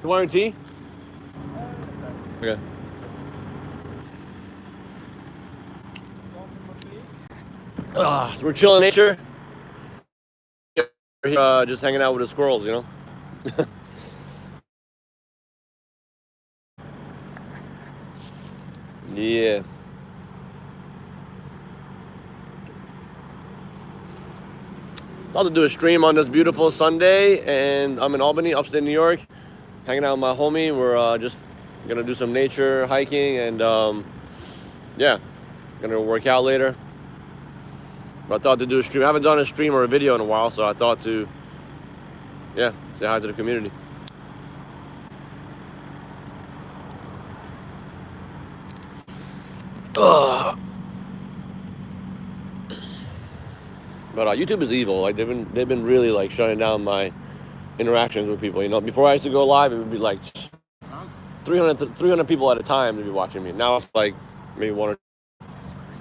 You want your tea? Okay. So we're chilling in nature. Just hanging out with the squirrels, you know? Yeah. Thought to do a stream on this beautiful Sunday, and I'm in Albany, upstate New York, hanging out with my homie. We're just gonna do some nature hiking, and yeah, gonna work out later. But I thought to do a stream. I haven't done a stream or a video in a while, so I thought to, yeah, say hi to the community. Ugh. But YouTube is evil. Like they've been really like shutting down my interactions with people. You know, before I used to go live, it would be like 300 people at a time to be watching me. Now it's like maybe one or two.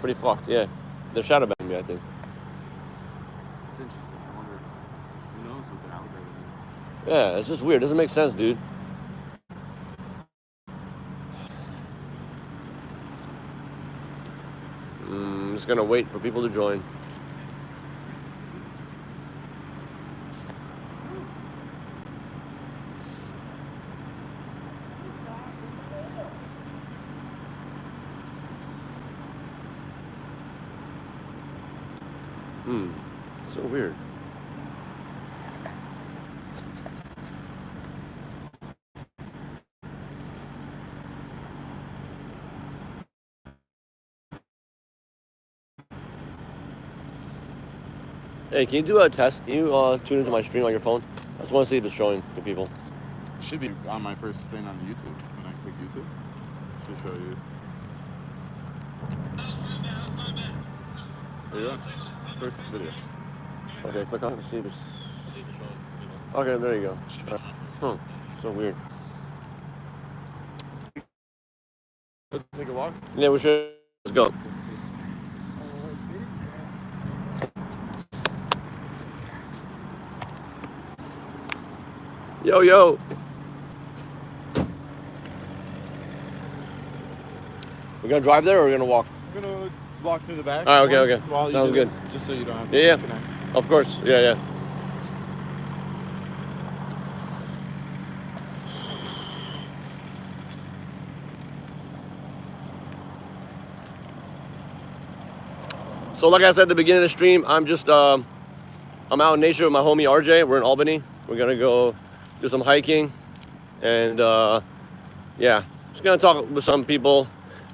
Pretty fucked. Yeah, they're shadow banning me, I think. It's interesting. I wonder who knows what the algorithm is. Yeah, it's just weird. It doesn't make sense, dude. I'm just gonna wait for people to join. So weird. Hey, can you do a test? Can you tune into my stream on your phone? I just want to see if it's showing to people. It should be on my first thing on YouTube. When I click YouTube, it should show you. There you go. First video. Okay, click on it and see if it's showing. Okay, there you go. So weird. Let's take a walk. Yeah, we should. Let's go. Yo, yo. We're gonna drive there or we're gonna walk? We're gonna walk through the back. All right, okay. Sounds good. Just so you don't have to Yeah, disconnect. of course. Yeah. So like I said at the beginning of the stream, I'm out in nature with my homie RJ. We're in Albany. We're gonna go do some hiking, and yeah, just gonna talk with some people,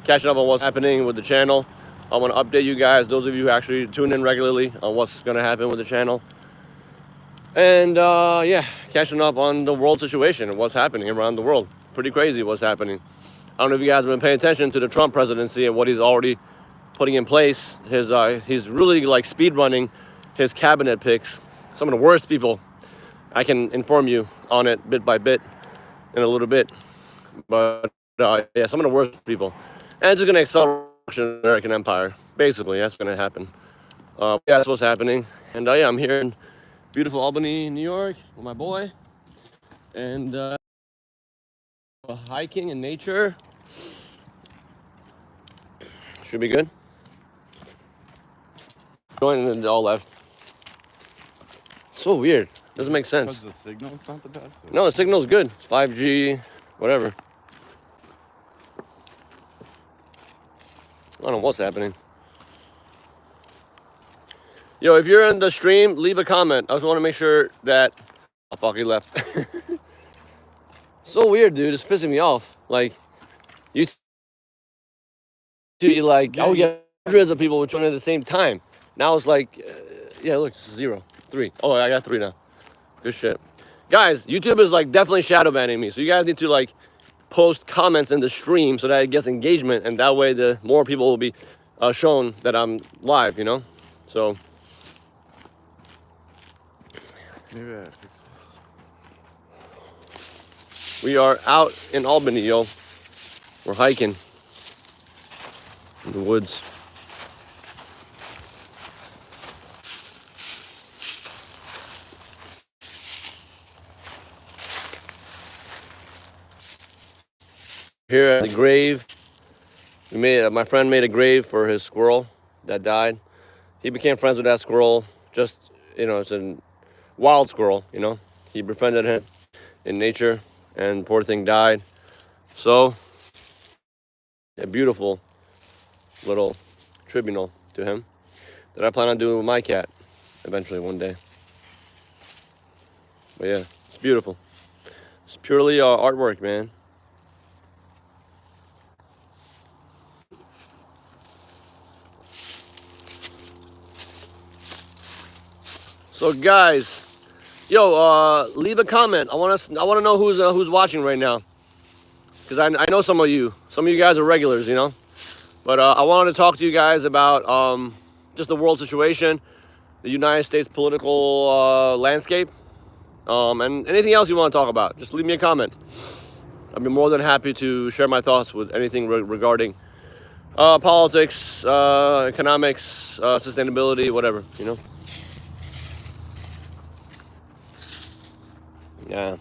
catching up on what's happening with the channel. I want to update you guys, those of you who actually tune in regularly, on what's gonna happen with the channel, and yeah, catching up on the world situation and what's happening around the world. Pretty crazy what's happening. I don't know if you guys have been paying attention to the Trump presidency and what he's already putting in place. He's really like speed running his cabinet picks. Some of the worst people. I can inform you on it bit by bit in a little bit. But yeah, some of the worst people. And it's just going to accelerate the American empire. Basically, that's going to happen. Yeah, that's what's happening. And yeah, I'm here in beautiful Albany, New York with my boy. And hiking in nature. Should be good. Going and all left. So weird. Doesn't make sense. Because the signal's not the best? Or? No, the signal's good. 5G, whatever. I don't know what's happening. Yo, if you're in the stream, leave a comment. I just want to make sure that... Oh, fuck, he left. So weird, dude. It's pissing me off. Like, you... Like, I would get hundreds of people joining at the same time. Now it's like... yeah, look, it's 0, 3. Oh, I got 3 now. Good shit. Guys, YouTube is like definitely shadow banning me. So you guys need to like post comments in the stream so that it gets engagement, and that way the more people will be shown that I'm live, you know? So Maybe I fix this. We are out in Albany, yo. We're hiking in the woods. here at the grave. My friend made a grave for his squirrel that died. He became friends with that squirrel. Just, it's a wild squirrel, He befriended him in nature, and poor thing died. So, a beautiful little tribunal to him that I plan on doing with my cat eventually one day. But yeah, it's beautiful. It's purely artwork, man. So guys, leave a comment. I want to know who's watching right now, because I know some of you guys are regulars, But I wanted to talk to you guys about just the world situation, the United States political landscape, and anything else you want to talk about. Just leave me a comment. I'd be more than happy to share my thoughts with anything regarding politics, economics, sustainability, whatever, Yeah.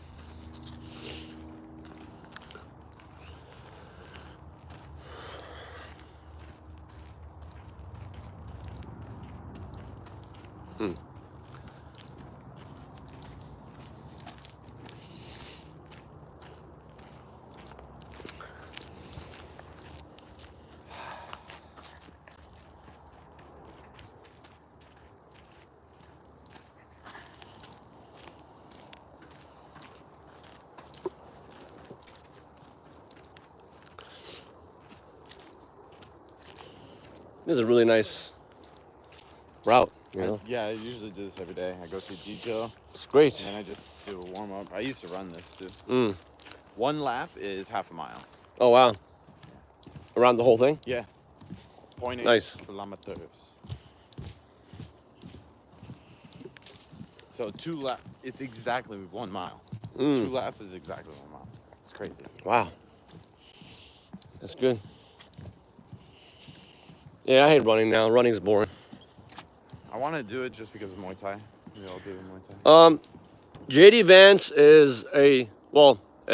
This is a really nice route, Yeah, I usually do this every day. I go to Jijo. It's great. And then I just do a warm up. I used to run this too. One lap is half a mile. Oh wow. Around the whole thing? Yeah. 0.8 Nice. kilometers. So 2 laps, it's exactly 1 mile. 2 laps is exactly 1 mile. It's crazy. Wow. That's good. Yeah, I hate running now. Running's boring. I want to do it just because of Muay Thai. We all do Muay Thai. JD Vance is a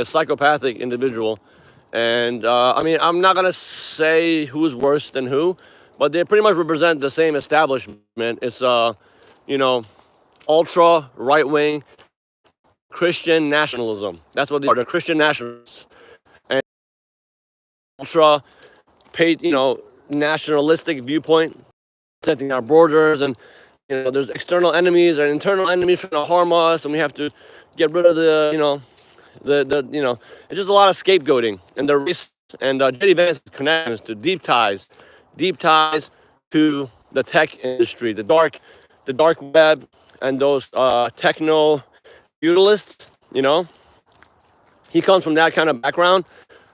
psychopathic individual. And, I'm not going to say who's worse than who, but they pretty much represent the same establishment. It's, ultra right-wing Christian nationalism. That's what they are. They're Christian nationalists. And ultra, nationalistic viewpoint, protecting our borders, and there's external enemies and internal enemies trying to harm us, and we have to get rid of it's just a lot of scapegoating, and the race and JD Vance's connections to deep ties to the tech industry, the dark web, and those techno feudalists. He comes from that kind of background.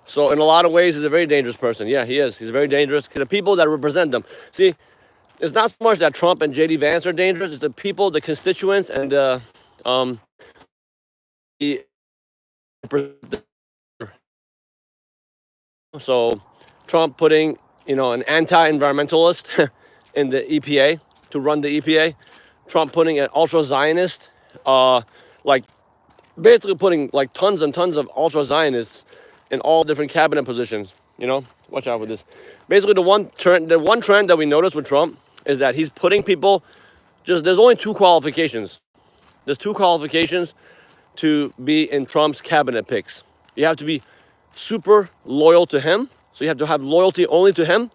So in a lot of ways, he's a very dangerous person. Yeah, he is. He's very dangerous. The people that represent them. See, it's not so much that Trump and JD Vance are dangerous. It's the people, the constituents, and the so Trump putting an anti-environmentalist in the EPA to run the EPA. Trump putting an ultra-Zionist, basically putting tons and tons of ultra-Zionists in all different cabinet positions. Watch out with this. Basically, the one trend that we notice with Trump is that he's putting people. There's only 2 qualifications. There's 2 qualifications to be in Trump's cabinet picks. You have to be super loyal to him. So you have to have loyalty only to him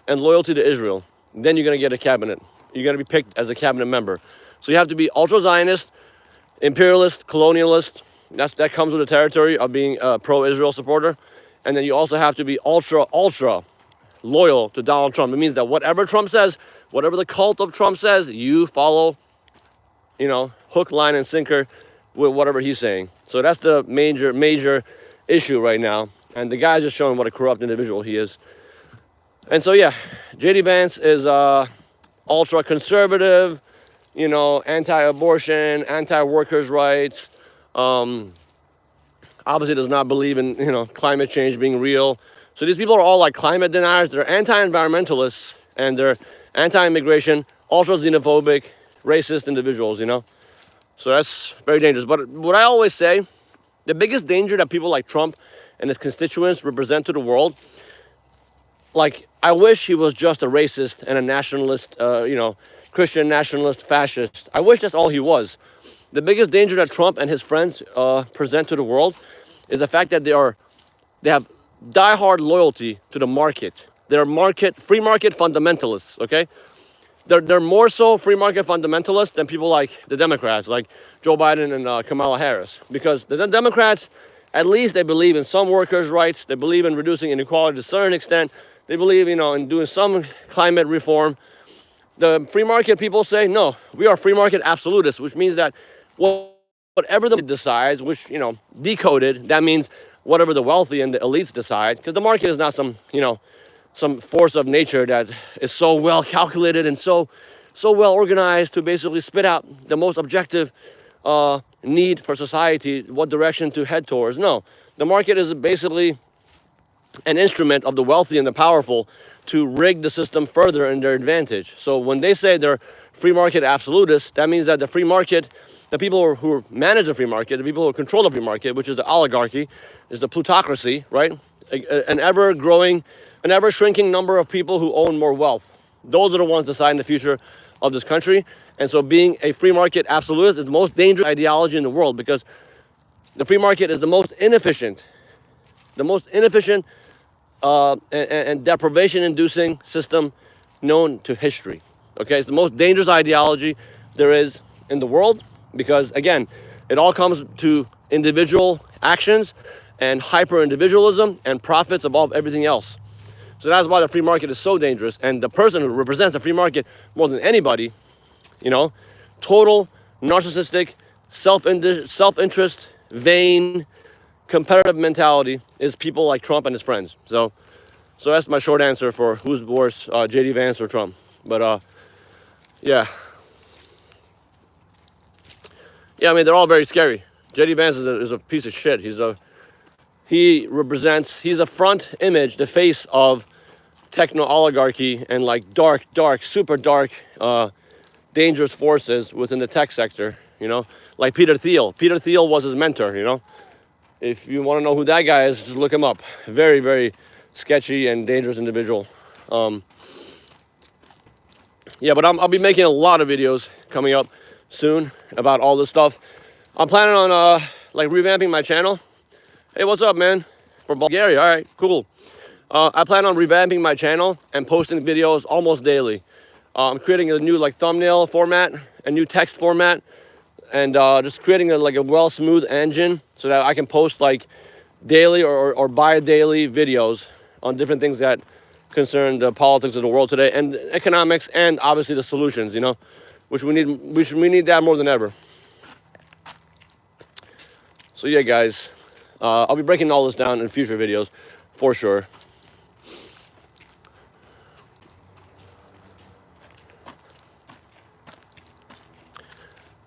and loyalty to Israel. Then you're gonna get a cabinet. You're gonna be picked as a cabinet member. So you have to be ultra-Zionist, imperialist, colonialist. That comes with the territory of being a pro-Israel supporter. And then you also have to be ultra loyal to Donald Trump. It means that whatever Trump says, whatever the cult of Trump says, you follow, hook, line, and sinker with whatever he's saying. So that's the major issue right now. And the guy's just showing what a corrupt individual he is. And so, yeah, JD Vance is ultra conservative, anti-abortion, anti-workers' rights. Obviously does not believe in, climate change being real. So these people are all like climate deniers. They're anti-environmentalists, and they're anti-immigration, ultra xenophobic, racist individuals, So that's very dangerous. But what I always say, the biggest danger that people like Trump and his constituents represent to the world. Like, I wish he was just a racist and a nationalist, Christian nationalist fascist. I wish that's all he was. The biggest danger that Trump and his friends present to the world is the fact that they have diehard loyalty to the market. They're free market fundamentalists, okay? They're more so free market fundamentalists than people like the Democrats, like Joe Biden and Kamala Harris. Because the Democrats, at least they believe in some workers' rights. They believe in reducing inequality to a certain extent. They believe, in doing some climate reform. The free market people say, no, we are free market absolutists, which means that whatever the market decides, which, decoded, that means whatever the wealthy and the elites decide, because the market is not some force of nature that is so well calculated and so well organized to basically spit out the most objective need for society, what direction to head towards. No, the market is basically an instrument of the wealthy and the powerful to rig the system further in their advantage. So when they say they're free market absolutists, that means that the free market, the people who manage the free market, the people who control the free market, which is the oligarchy, is the plutocracy, right? An ever shrinking number of people who own more wealth. Those are the ones deciding the future of this country. And so being a free market absolutist is the most dangerous ideology in the world, because the free market is the most inefficient and deprivation-inducing system known to history. Okay, it's the most dangerous ideology there is in the world, because again, it all comes to individual actions and hyper-individualism and profits above everything else. So that's why the free market is so dangerous. And the person who represents the free market more than anybody, total narcissistic, self-interest, vain, competitive mentality is people like Trump and his friends. So that's my short answer for who's worse, JD Vance or Trump. But yeah, I mean, they're all very scary. JD Vance is a piece of shit. He's a front image, the face of techno oligarchy and like dark, super dark, dangerous forces within the tech sector. Like Peter Thiel. Peter Thiel was his mentor. If you want to know who that guy is, just look him up. Very, very sketchy and dangerous individual. Yeah, but I'll be making a lot of videos coming up soon about all this stuff. I'm planning on revamping my channel. Hey, what's up, man? From Bulgaria. All right, cool. I plan on revamping my channel and posting videos almost daily. I'm creating a new thumbnail format, a new text format, and just creating a well-smooth engine so that I can post daily or bi-daily videos on different things that concern the politics of the world today and economics, and obviously the solutions, which we need that more than ever. So yeah, guys, I'll be breaking all this down in future videos for sure.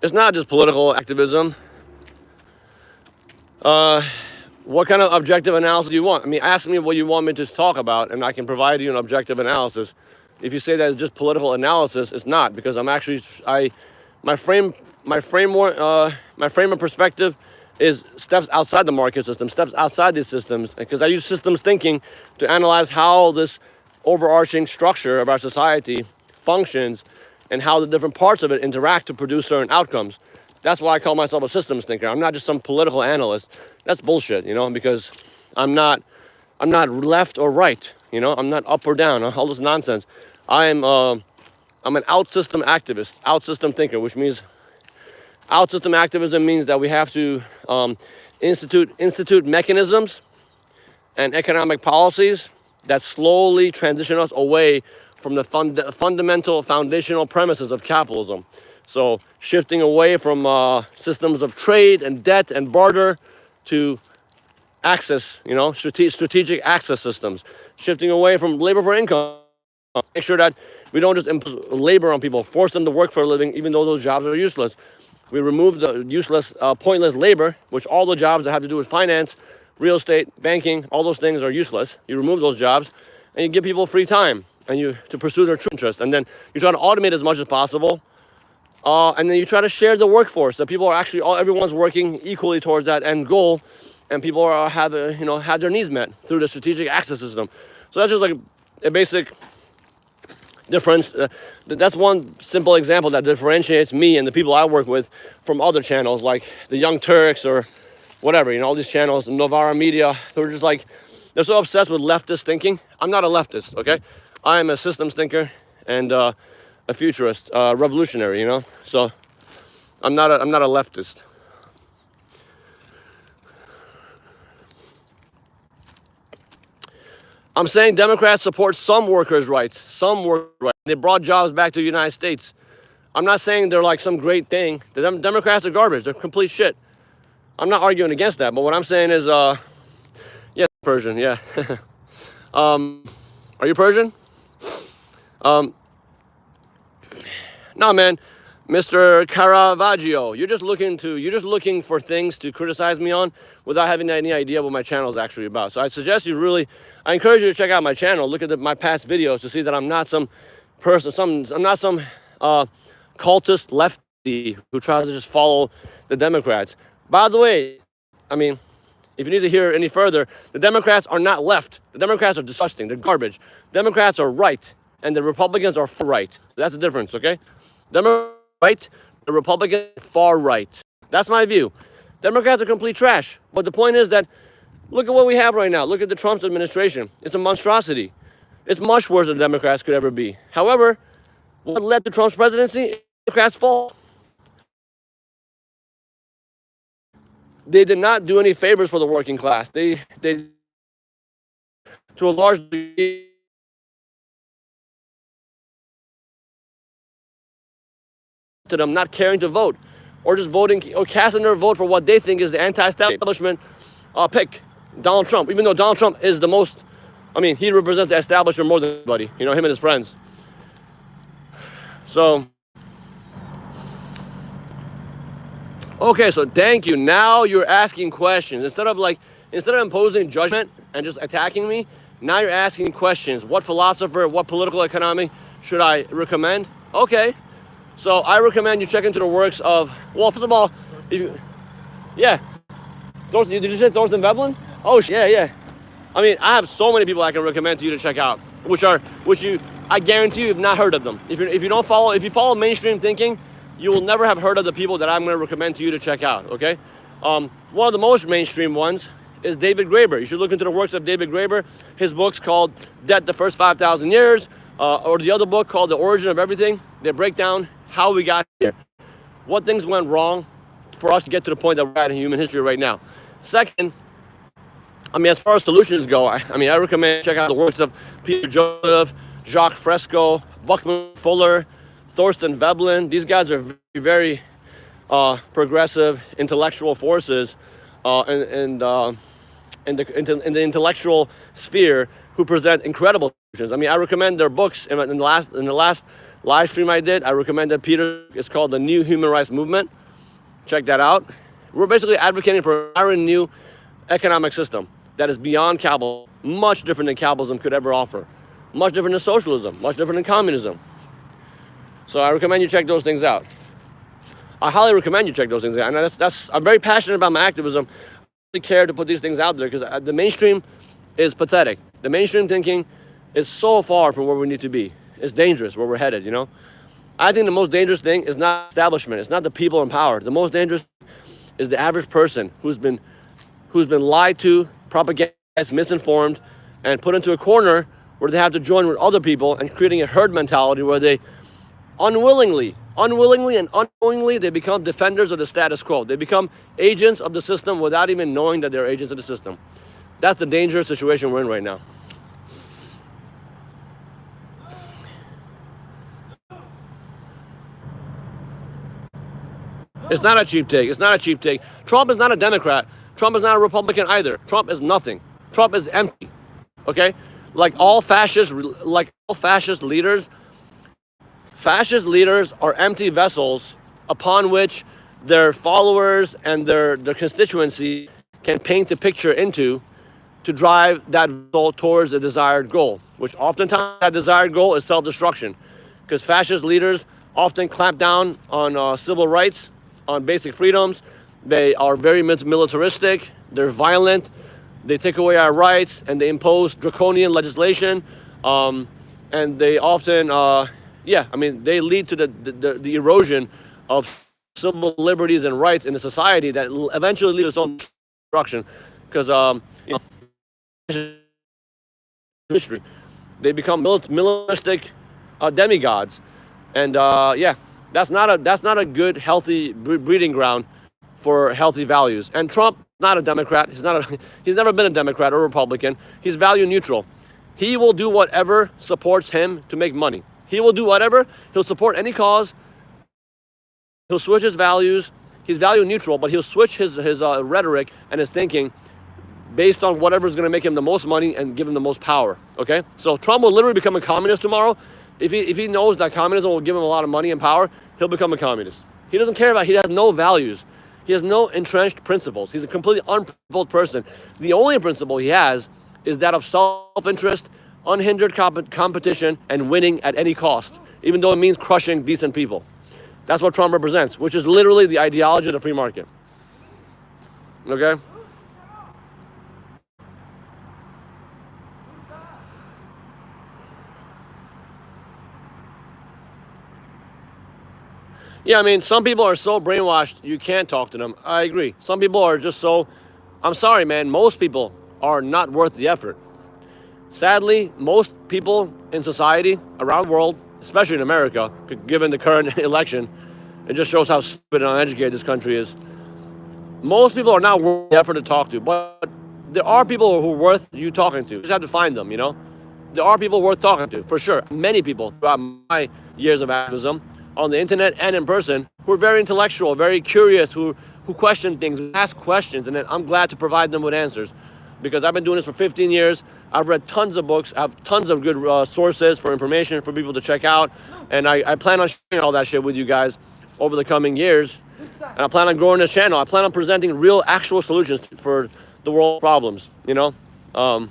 It's not just political activism. What kind of objective analysis do you want? I mean, ask me what you want me to talk about, and I can provide you an objective analysis. If you say that it's just political analysis, it's not, because I'm actually my frame of perspective is steps outside the market system, steps outside these systems, because I use systems thinking to analyze how this overarching structure of our society functions and how the different parts of it interact to produce certain outcomes. That's why I call myself a systems thinker. I'm not just some political analyst. That's bullshit, because I'm not left or right, I'm not up or down, all this nonsense. I'm an out-system activist, out-system thinker, which means out-system activism means that we have to institute mechanisms and economic policies that slowly transition us away from the fundamental foundational premises of capitalism. So shifting away from systems of trade and debt and barter to access, strategic access systems. Shifting away from labor for income. Make sure that we don't just impose labor on people, force them to work for a living, even though those jobs are useless. We remove the useless, pointless labor, which all the jobs that have to do with finance, real estate, banking, all those things are useless. You remove those jobs and you give people free time to pursue their true interests. And then you try to automate as much as possible. And then you try to share the workforce, that people are everyone's working equally towards that end goal, and people have their needs met through the strategic access system. So that's just like a basic difference. That's one simple example that differentiates me and the people I work with from other channels like the Young Turks or whatever, all these channels, Novara Media, who are just like, they're so obsessed with leftist thinking. I'm not a leftist, okay? I am a systems thinker and a futurist, revolutionary, So I'm not a leftist. I'm saying Democrats support some workers' rights, They brought jobs back to the United States. I'm not saying they're like some great thing. The Democrats are garbage. They're complete shit. I'm not arguing against that, but what I'm saying is, yeah, Persian, yeah. Are you Persian? No, man, Mr. Caravaggio, you're just looking for things to criticize me on without having any idea what my channel is actually about. So I encourage you to check out my channel, look at my past videos to see that I'm not some person, I'm not some cultist lefty who tries to just follow the Democrats. By the way, if you need to hear any further, the Democrats are not left. The Democrats are disgusting. They're garbage. Democrats are right, and the Republicans are far right. That's the difference, okay? Democrats right, the Republicans far right. That's my view. Democrats are complete trash. But the point is that look at what we have right now. Look at the Trump administration. It's a monstrosity. It's much worse than Democrats could ever be. However, what led to Trump's presidency? Democrats' fault. They did not do any favors for the working class. They to a large degree, to them not caring to vote or just voting or casting their vote for what they think is the anti-establishment pick, Donald Trump. Even though Donald Trump is the most, he represents the establishment more than anybody, him and his friends. So, okay, so thank you. Now you're asking questions. Instead of imposing judgment and just attacking me, now you're asking questions. What philosopher, what political economy should I recommend? Okay. So I recommend you check into the works of, well, first of all, did you say Thorsten Veblen? Oh, yeah. I have so many people I can recommend to you to check out, which I guarantee you've not heard of them. If you follow mainstream thinking, you will never have heard of the people that I'm going to recommend to you to check out, okay? One of the most mainstream ones is David Graeber. You should look into the works of David Graeber. His book's called Debt the First 5,000 Years, or the other book called The Origin of Everything. They break down how we got here, what things went wrong for us to get to the point that we're at in human history right now. Second, as far as solutions go, I recommend check out the works of Peter Joseph, Jacques Fresco, Buckman Fuller, Thorsten Veblen. These guys are very, very progressive intellectual forces in the intellectual sphere who present incredible solutions. I recommend their books. In the last live stream I did, I recommended Peter. It's called The New Human Rights Movement. Check that out. We're basically advocating for a new economic system that is beyond capitalism, much different than capitalism could ever offer, much different than socialism, much different than communism. So I recommend you check those things out. I highly recommend you check those things out. And I'm very passionate about my activism. I really care to put these things out there because the mainstream is pathetic. The mainstream thinking is so far from where we need to be. It's dangerous where we're headed, I think the most dangerous thing is not establishment. It's not the people in power. The most dangerous is the average person who's been lied to, propagandized, misinformed, and put into a corner where they have to join with other people and creating a herd mentality where they unwillingly and unknowingly, they become defenders of the status quo. They become agents of the system without even knowing that they're agents of the system. That's the dangerous situation we're in right now. It's not a cheap take. Trump is not a Democrat. Trump is not a Republican either. Trump is nothing. Trump is empty. Okay? Like all fascist leaders, fascist leaders are empty vessels upon which their followers and their constituency can paint a picture into to drive that goal towards a desired goal, which oftentimes that desired goal is self-destruction, because fascist leaders often clamp down on civil rights, on basic freedoms. They are very militaristic. they're violent, they take away our rights, and they impose draconian legislation, and they often, they lead to the erosion of civil liberties and rights in a society that eventually leads to its own destruction, because history, they become militaristic demigods, and that's not a good, healthy breeding ground for healthy values. And Trump, not a Democrat. He's never been a Democrat or Republican. He's value neutral. He will do whatever supports him to make money. He will do whatever. He'll support any cause. He'll switch his values. He's value neutral, but he'll switch his rhetoric and his thinking based on whatever is going to make him the most money and give him the most power. Okay, so Trump will literally become a communist tomorrow. If he knows that communism will give him a lot of money and power, he'll become a communist. He doesn't care about. He has no values. He has no entrenched principles. He's a completely unprincipled person. The only principle he has is that of self-interest, unhindered competition, and winning at any cost, even though it means crushing decent people. That's what Trump represents, which is literally the ideology of the free market. Okay? Yeah, I mean, some people are so brainwashed you can't talk to them. I agree. Some people are just so... I'm sorry, man. Most people are not worth the effort. Sadly, most people in society around the world, especially in America, given the current election, it just shows how stupid and uneducated this country is. Most people are not worth the effort to talk to, but there are people who are worth you talking to. You just have to find them, you know? There are people worth talking to, for sure. Many people throughout my years of activism, on the internet and in person, who are very intellectual, very curious, who question things, who ask questions, and then I'm glad to provide them with answers. Because I've been doing this for 15 years. I've read tons of books. I have tons of good sources for information for people to check out. And I plan on sharing all that shit with you guys over the coming years. And I plan on growing this channel. I plan on presenting real, actual solutions for the world's problems, you know? And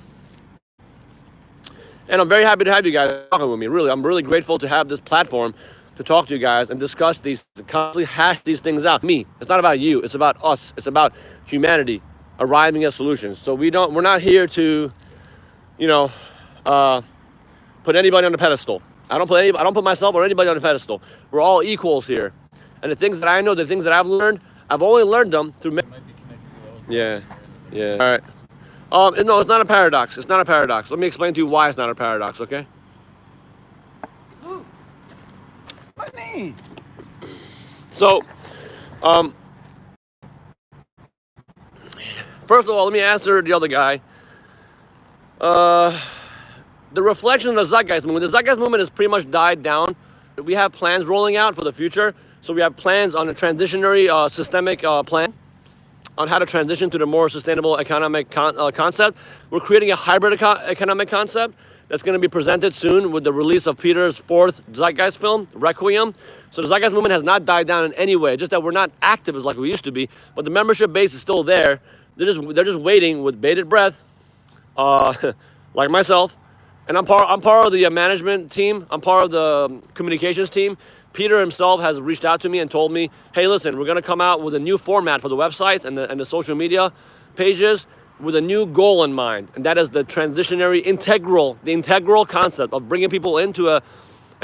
I'm very happy to have you guys talking with me. Really, I'm really grateful to have this platform to talk to you guys and discuss these, constantly hash these things out. Me, it's not about you, it's about us. It's about humanity arriving at solutions. So we're not here to, you know, put anybody on a pedestal. I don't put myself or anybody on a pedestal. We're all equals here. And the things that I know, the things that I've learned, I've only learned them through... Yeah. All right. No, it's not a paradox. It's not a paradox. Let me explain to you why it's not a paradox, okay? So, first of all, let me answer the other guy. The reflection of the Zeitgeist movement. The Zeitgeist movement has pretty much died down. We have plans rolling out for the future. So we have plans on a transitionary systemic plan on how to transition to the more sustainable economic concept. We're creating a hybrid economic concept that's going to be presented soon with the release of Peter's fourth Zeitgeist film, Requiem. So the Zeitgeist movement has not died down in any way, just that we're not active as like we used to be, but the membership base is still there. They're just waiting with bated breath, like myself. And I'm part of the management team. I'm part of the communications team. Peter himself has reached out to me and told me, hey, listen, we're going to come out with a new format for the websites and the social media pages with a new goal in mind. And that is the integral concept of bringing people into a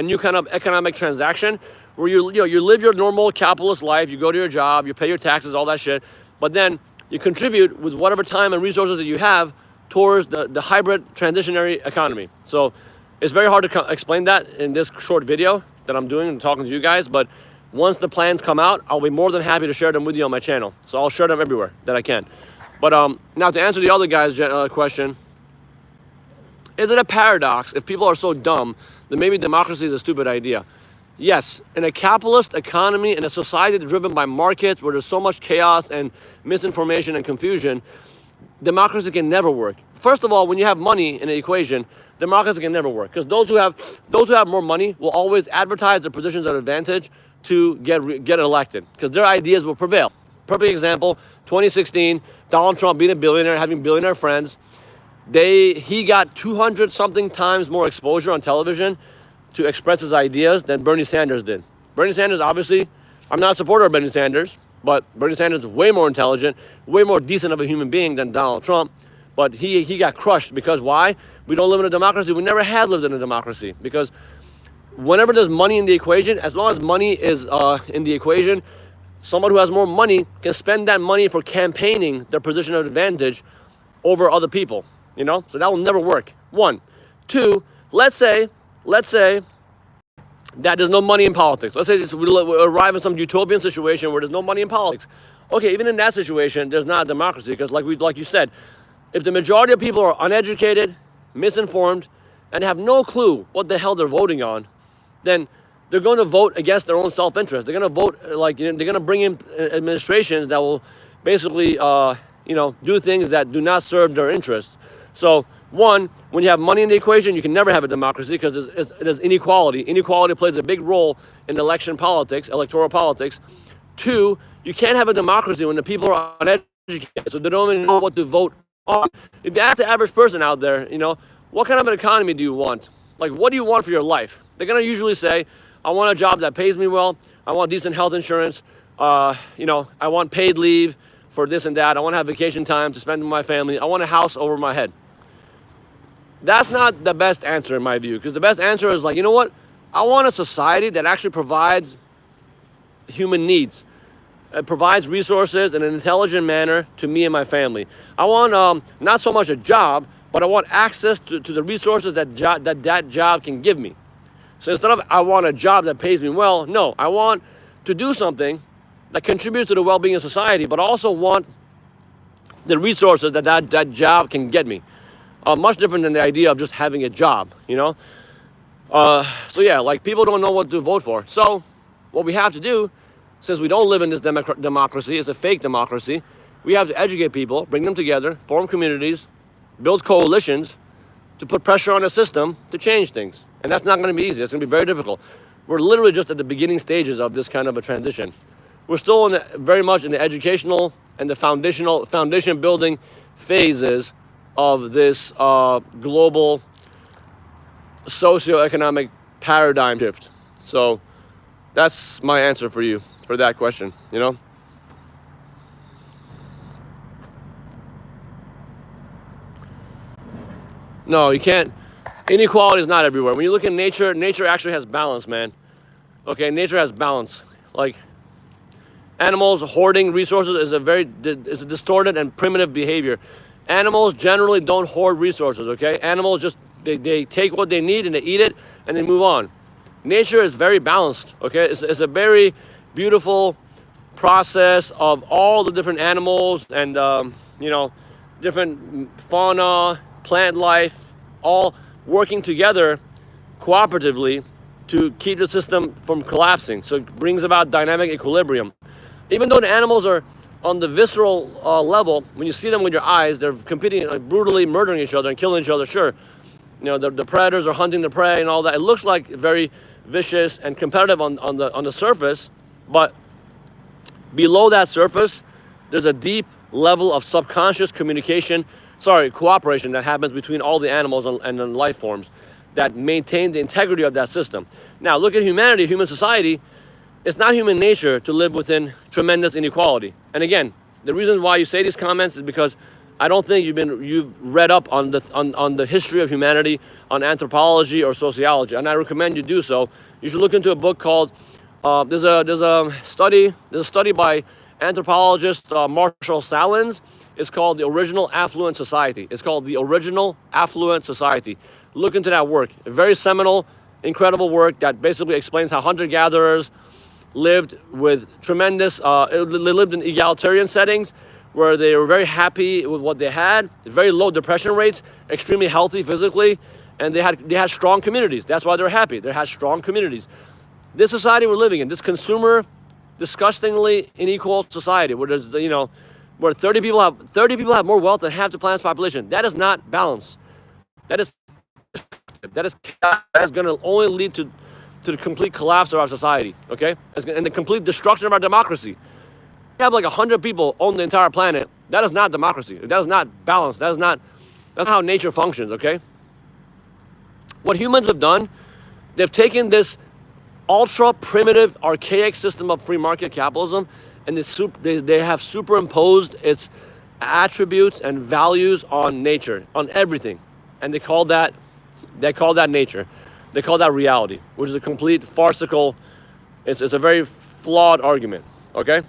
new kind of economic transaction where you live your normal capitalist life, you go to your job, you pay your taxes, all that shit, but then you contribute with whatever time and resources that you have towards the hybrid transitionary economy. So it's very hard to explain that in this short video that I'm doing and talking to you guys, but once the plans come out, I'll be more than happy to share them with you on my channel. So I'll share them everywhere that I can. But now to answer the other guy's question, is it a paradox if people are so dumb that maybe democracy is a stupid idea? Yes, in a capitalist economy, in a society driven by markets where there's so much chaos and misinformation and confusion, democracy can never work. First of all, when you have money in an equation, democracy can never work because those who have more money will always advertise their positions of advantage to get elected because their ideas will prevail. Perfect example, 2016, Donald Trump being a billionaire, having billionaire friends. He got 200 something times more exposure on television to express his ideas than Bernie Sanders did. Bernie Sanders, obviously, I'm not a supporter of Bernie Sanders. But Bernie Sanders is way more intelligent, way more decent of a human being than Donald Trump. But he got crushed because why? We don't live in a democracy. We never had lived in a democracy because whenever there's money in the equation, as long as money is in the equation, someone who has more money can spend that money for campaigning their position of advantage over other people, you know? So that will never work. One. Two, let's say that there's no money in politics. Let's say we arrive in some utopian situation where there's no money in politics. Okay, even in that situation, there's not a democracy because like you said, if the majority of people are uneducated, misinformed, and have no clue what the hell they're voting on, then they're going to vote against their own self-interest. They're going to vote they're going to bring in administrations that will basically, do things that do not serve their interests. So, one, when you have money in the equation, you can never have a democracy because there's inequality. Inequality plays a big role in election politics, electoral politics. Two, you can't have a democracy when the people are uneducated, so they don't even know what to vote on. If you ask the average person out there, what kind of an economy do you want? Like, what do you want for your life? They're going to usually say, I want a job that pays me well. I want decent health insurance. I want paid leave for this and that. I want to have vacation time to spend with my family. I want a house over my head. That's not the best answer in my view, because the best answer is like, you know what? I want a society that actually provides human needs. It provides resources in an intelligent manner to me and my family. I want not so much a job, but I want access to the resources that job can give me. So instead of I want a job that pays me well, no, I want to do something that contributes to the well-being of society, but also want the resources that job can get me. Much different than the idea of just having a job, So yeah, like people don't know what to vote for. So what we have to do, since we don't live in this democracy, it's a fake democracy, we have to educate people, bring them together, form communities, build coalitions to put pressure on the system to change things. And that's not going to be easy. It's going to be very difficult. We're literally just at the beginning stages of this kind of a transition. We're still very much in the educational and the foundation building phases of this global socioeconomic paradigm shift. So that's my answer for you for that question, No, you can't. Inequality is not everywhere. When you look at nature, nature actually has balance, man. Okay, nature has balance. Like animals hoarding resources is a distorted and primitive behavior. Animals generally don't hoard resources, okay? Animals just, they take what they need and they eat it and they move on. Nature is very balanced, okay? It's a very beautiful process of all the different animals and, different fauna, plant life, all working together cooperatively to keep the system from collapsing. So it brings about dynamic equilibrium. Even though the animals are on the visceral level, when you see them with your eyes, they're competing, brutally murdering each other and killing each other, sure. The predators are hunting the prey and all that. It looks like very vicious and competitive on the surface, but below that surface, there's a deep level of subconscious cooperation that happens between all the animals and the life forms that maintain the integrity of that system. Now, look at humanity, human society. It's not human nature to live within tremendous inequality. And again, the reason why you say these comments is because I don't think you've read up on the history of humanity, on anthropology or sociology, and I recommend you do so. You should look into a book called there's a study by anthropologist Marshall Salins. It's called The Original Affluent Society. It's called The Original Affluent Society. Look into that work. A very seminal, incredible work that basically explains how hunter-gatherers lived with tremendous, they lived in egalitarian settings where they were very happy with what they had, very low depression rates, extremely healthy physically, and they had strong communities. That's why they're happy. They had strong communities. This society we're living in, this consumer, disgustingly unequal society where there's, where 30 people have more wealth than half the planet's population. That is not balance. That is going to only lead to the complete collapse of our society, okay? And the complete destruction of our democracy. You have like 100 people own the entire planet. That is not democracy. That is not balance. That's not how nature functions, okay? What humans have done, they've taken this ultra primitive, archaic system of free market capitalism and they have superimposed its attributes and values on nature, on everything, and they call that nature. They call that reality, which is a complete farcical. It's a very flawed argument. Okay.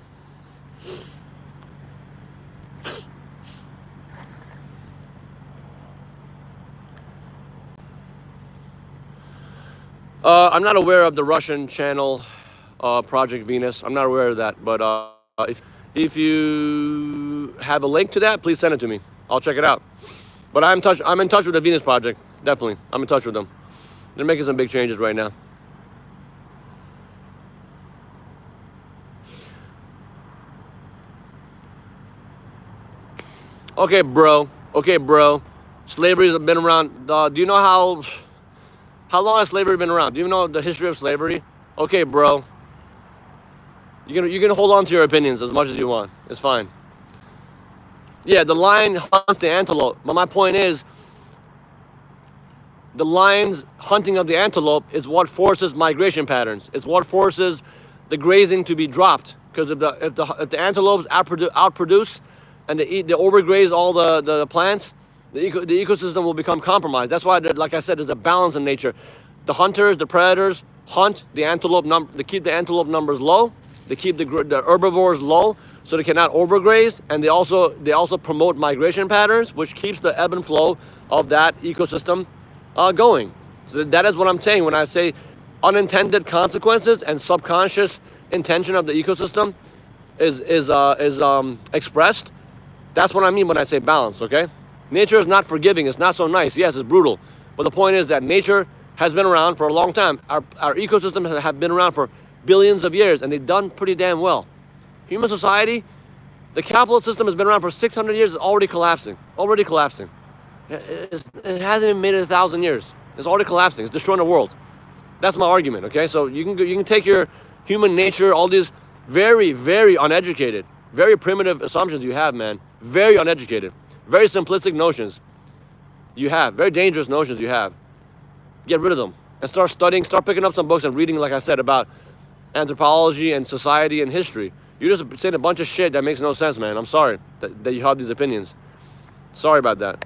I'm not aware of the Russian channel, Project Venus. I'm not aware of that, but if you have a link to that, please send it to me. I'll check it out. But I'm in touch with the Venus Project. Definitely, I'm in touch with them. They're making some big changes right now. Okay, bro. Slavery has been around. Do you know how long has slavery been around? Do you know the history of slavery? Okay, bro. You can hold on to your opinions as much as you want. It's fine. Yeah, the lion hunts the antelope. But my point is, the lion's hunting of the antelope is what forces migration patterns. It's what forces the grazing to be dropped. Because if the antelopes outproduce and they overgraze all the plants, the ecosystem will become compromised. That's why, like I said, there's a balance in nature. The hunters, the predators, hunt the antelope they keep the antelope numbers low. They keep the herbivores low so they cannot overgraze, and they also promote migration patterns, which keeps the ebb and flow of that ecosystem going. So that is what I'm saying when I say unintended consequences and subconscious intention of the ecosystem is expressed. That's what I mean when I say balance. Okay, nature is not forgiving. It's not so nice. Yes, it's brutal, but the point is that nature has been around for a long time. Our ecosystems have been around for billions of years, and they've done pretty damn well. Human society, the capitalist system has been around for 600 years. It's already collapsing. It hasn't even made it 1,000 years. It's already collapsing. It's destroying the world. That's my argument. Okay, so you can take your human nature, all these very, very uneducated, very primitive assumptions you have, man. Very uneducated, very simplistic notions you have, very dangerous notions you have. Get rid of them and start studying. Start picking up some books and reading, like I said, about anthropology and society and history. You're just saying a bunch of shit that makes no sense, man. I'm sorry that you have these opinions. Sorry about that.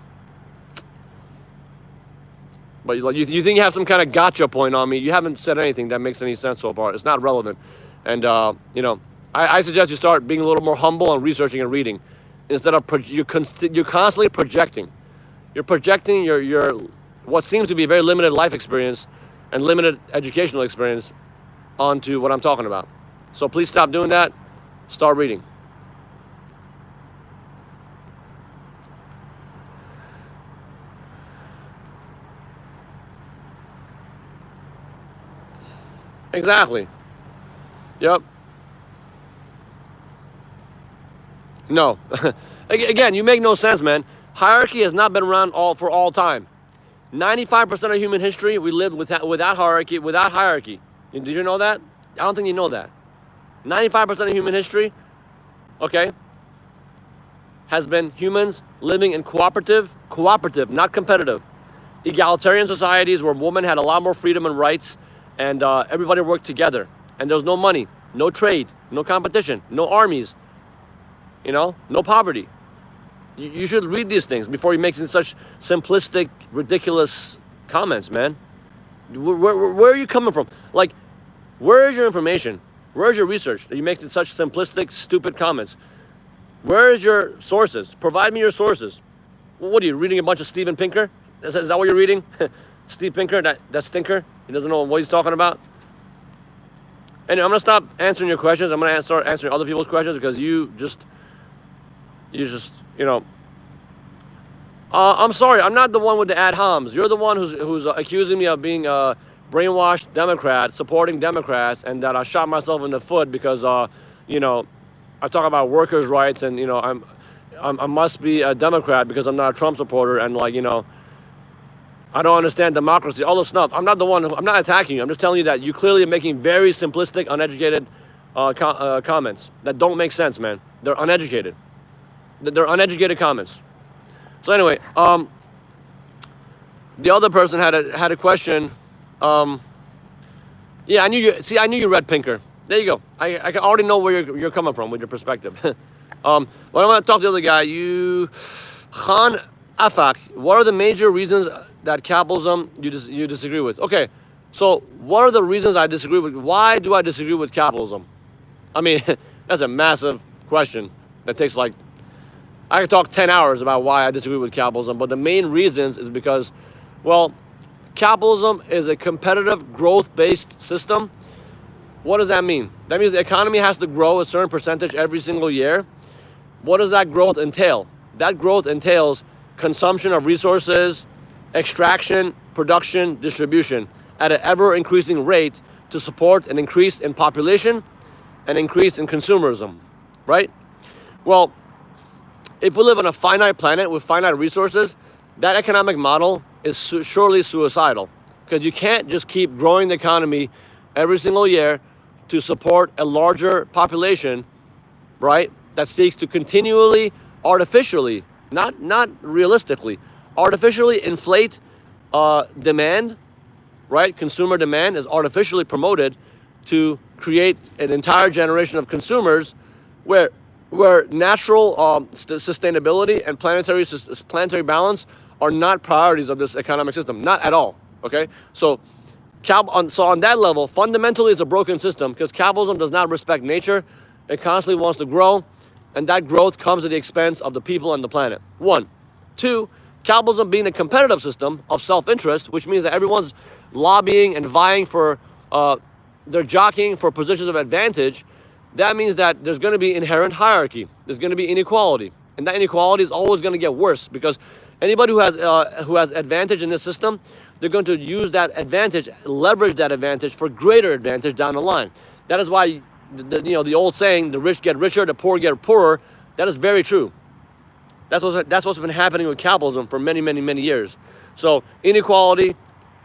But you think you have some kind of gotcha point on me. You haven't said anything that makes any sense so far. It's not relevant. And, I suggest you start being a little more humble and researching and reading instead of you're constantly projecting. You're projecting your what seems to be a very limited life experience and limited educational experience onto what I'm talking about. So please stop doing that. Start reading. Exactly. Yep. No. Again, you make no sense, man. Hierarchy has not been around for all time. 95% of human history, we lived without hierarchy. Did you know that? I don't think you know that. 95% of human history, okay, has been humans living in cooperative, not competitive, egalitarian societies where women had a lot more freedom and rights, and everybody worked together. And there was no money, no trade, no competition, no armies, no poverty. You should read these things before you make such simplistic, ridiculous comments, man. Where are you coming from? Like, where is your information? Where is your research that you make such simplistic, stupid comments? Where is your sources? Provide me your sources. What are you reading? A bunch of Steven Pinker? Is that what you're reading? Steve Pinker, that stinker? He doesn't know what he's talking about? Anyway, I'm going to stop answering your questions. I'm going to start answering other people's questions because you just, I'm sorry. I'm not the one with the ad homs. You're the one who's accusing me of being a brainwashed Democrat, supporting Democrats, and that I shot myself in the foot because, I talk about workers' rights and, I must be a Democrat because I'm not a Trump supporter and, I don't understand democracy, all this stuff. I'm not the one. I'm not attacking you. I'm just telling you that you clearly are making very simplistic, uneducated comments that don't make sense, man. They're uneducated. They're uneducated comments. So anyway, the other person had a question. Yeah, I knew you. See, I knew you read Pinker. There you go. I can already know where you're coming from with your perspective. Well, I'm going to talk to the other guy. You, Khan Afak. What are the major reasons that capitalism you disagree with? Okay, so what are the reasons I disagree with? Why do I disagree with capitalism? I mean, that's a massive question that takes like, I could talk 10 hours about why I disagree with capitalism, but the main reasons is because, well, capitalism is a competitive growth-based system. What does that mean? That means the economy has to grow a certain percentage every single year. What does that growth entail? That growth entails consumption of resources, extraction, production, distribution at an ever-increasing rate to support an increase in population and increase in consumerism, right? Well, if we live on a finite planet with finite resources, that economic model is surely suicidal, because you can't just keep growing the economy every single year to support a larger population, right? That seeks to continually, artificially, not realistically, artificially inflate demand, right? Consumer demand is artificially promoted to create an entire generation of consumers where natural sustainability and planetary balance are not priorities of this economic system, not at all. Okay, so on that level, fundamentally, it's a broken system because capitalism does not respect nature. It constantly wants to grow, and that growth comes at the expense of the people and the planet. One. Two, capitalism being a competitive system of self-interest, which means that everyone's lobbying and vying for, they're jockeying for positions of advantage. That means that there's going to be inherent hierarchy. There's going to be inequality, and that inequality is always going to get worse because anybody who has advantage in this system, they're going to use that advantage, leverage that advantage for greater advantage down the line. That is why the old saying, the rich get richer, the poor get poorer. That is very true. That's what's been happening with capitalism for many, many, many years. So inequality,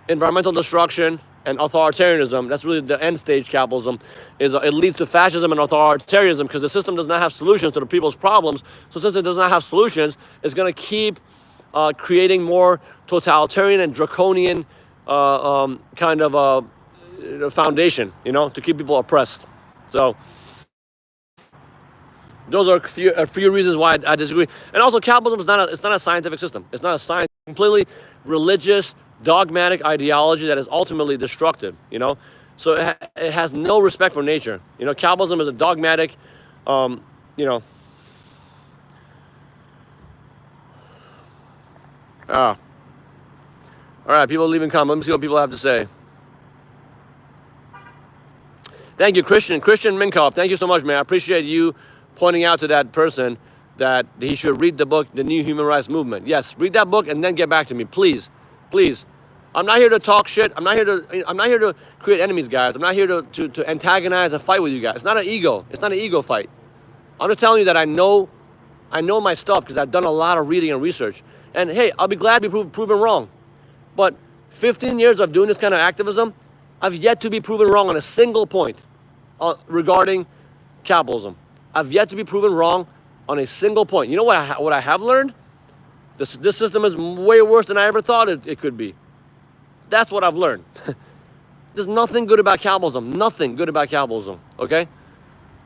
environmental destruction, and authoritarianism, that's really the end stage. Capitalism is it leads to fascism and authoritarianism because the system does not have solutions to the people's problems. So since it does not have solutions, it's going to keep creating more totalitarian and draconian kind of foundation, to keep people oppressed. So those are a few reasons why I disagree. And also, capitalism is not a scientific system. It's not a science, completely religious, dogmatic ideology that is ultimately destructive. So it has no respect for nature. Capitalism is a dogmatic, All right, people leaving comments. Let me see what people have to say. Thank you, Christian Minkoff. Thank you so much, man. I appreciate you pointing out to that person that he should read the book, The New Human Rights Movement. Yes, read that book and then get back to me, please. Please. I'm not here to talk shit. I'm not here to create enemies, guys. I'm not here to antagonize and fight with you guys. It's not an ego. It's not an ego fight. I'm just telling you that I know my stuff because I've done a lot of reading and research. And hey, I'll be glad to be proven wrong. But 15 years of doing this kind of activism, I've yet to be proven wrong on a single point regarding capitalism. I've yet to be proven wrong on a single point. You know what I have learned? This system is way worse than I ever thought it could be. That's what I've learned. There's nothing good about capitalism. Nothing good about capitalism. Okay?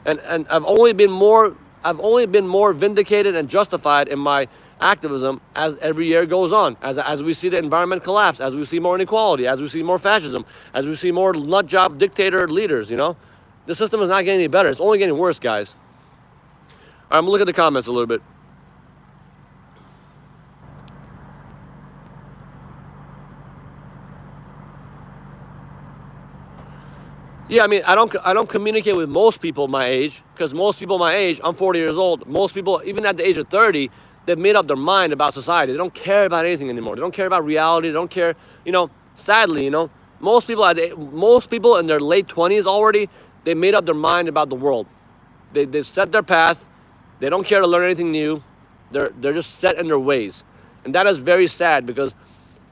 And I've only been more vindicated and justified in my activism as every year goes on. As we see the environment collapse, as we see more inequality, as we see more fascism, as we see more nut job dictator leaders. The system is not getting any better. It's only getting worse, guys. All right, I'm gonna look at the comments a little bit. Yeah, I mean, I don't communicate with most people my age, because most people my age, I'm 40 years old. Most people, even at the age of 30, they've made up their mind about society. They don't care about anything anymore. They don't care about reality. They don't care, sadly, most people in their late 20s already, they made up their mind about the world. They've set their path. They don't care to learn anything new. They're just set in their ways. And that is very sad because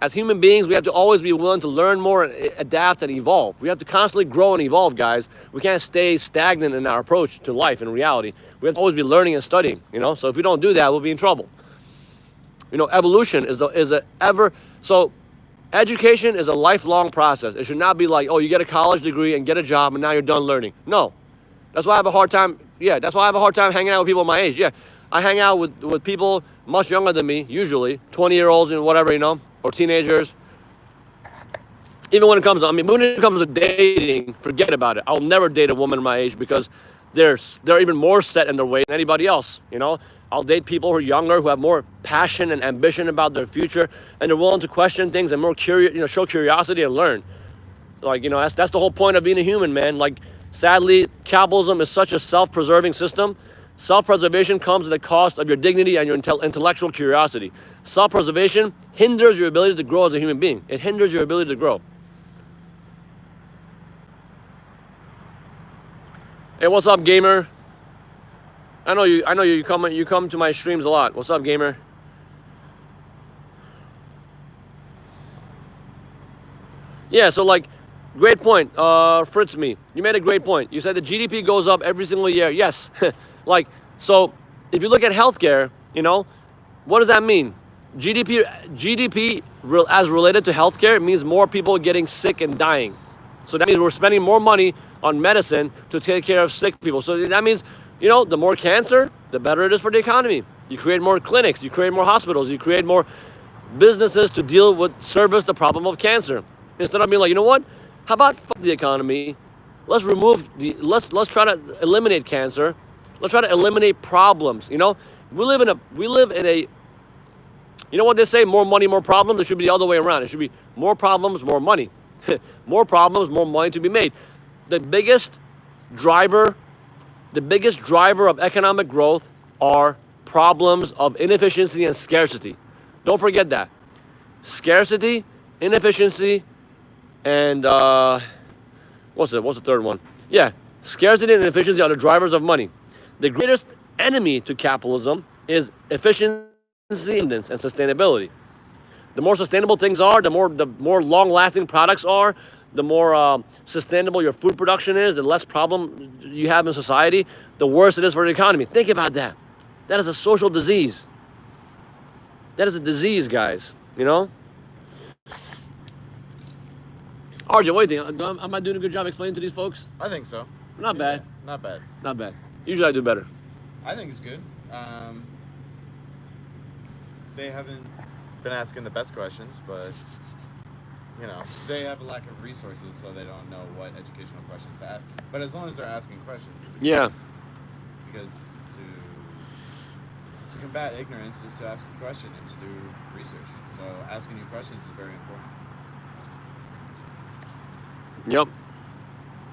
as human beings, we have to always be willing to learn more, and adapt, and evolve. We have to constantly grow and evolve, guys. We can't stay stagnant in our approach to life and reality. We have to always be learning and studying, So if we don't do that, we'll be in trouble. Evolution is a ever... So Education is a lifelong process. It should not be like, oh, you get a college degree and get a job and now you're done learning. No. That's why I have a hard time. Yeah, that's why I have a hard time hanging out with people my age. Yeah, I hang out with people much younger than me, usually 20-year-olds and whatever, or teenagers. Even when it comes to dating, forget about it. I'll never date a woman my age because they're even more set in their way than anybody else. I'll date people who are younger, who have more passion and ambition about their future, and they're willing to question things and more curious, show curiosity and learn. Like, that's the whole point of being a human, man. Like, sadly, capitalism is such a self-preserving system. Self-preservation comes at the cost of your dignity and your intellectual curiosity. Self-preservation hinders your ability to grow as a human being. It hinders your ability to grow. Hey, what's up, gamer? I know you. You come to my streams a lot. What's up, gamer? Yeah. So like, great point, Fritz. You made a great point. You said the GDP goes up every single year. Yes. Like, so if you look at healthcare, what does that mean? GDP as related to healthcare means more people getting sick and dying. So that means we're spending more money on medicine to take care of sick people. So that means, the more cancer, the better it is for the economy. You create more clinics, you create more hospitals, you create more businesses to service the problem of cancer. Instead of being like, you know what? How about fuck the economy? Let's try to eliminate cancer. Let's try to eliminate problems. We live in a you know what they say, more money, more problems? It should be the other way around. It should be more problems, more money. More problems, more money to be made. The biggest driver of economic growth are problems of inefficiency and scarcity. Don't forget that. Scarcity, inefficiency, and what's the third one? Yeah, scarcity and inefficiency are the drivers of money. The greatest enemy to capitalism is efficiency, and sustainability. The more sustainable things are, the more long-lasting products are, the more sustainable your food production is, the less problem you have in society, the worse it is for the economy. Think about that. That is a social disease. That is a disease, guys. RJ, what do you think? Am I doing a good job explaining to these folks? I think so. Not bad. Not bad. Not bad. Usually I do better. I think it's good. They haven't been asking the best questions, but they have a lack of resources, so they don't know what educational questions to ask. But as long as they're asking questions, yeah. Because to combat ignorance is to ask a question and to do research. So asking new questions is very important.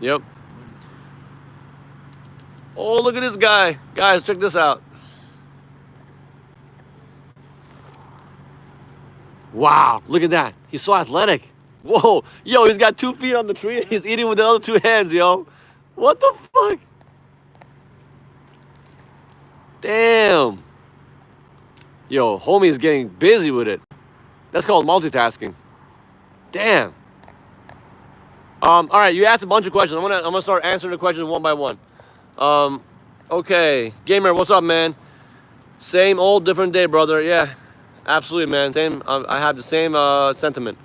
Yep. Oh, look at this guy. Guys, check this out. Wow, look at that. He's so athletic. Whoa, yo, he's got 2 feet on the tree and he's eating with the other 2 hands, yo. What the fuck? Damn. Yo, homie is getting busy with it. That's called multitasking. Damn. All right, you asked a bunch of questions. I'm gonna start answering the questions one by one. Okay, gamer, what's up, man? Same old, different day, brother. Yeah, absolutely, man. Same. I have the same sentiment.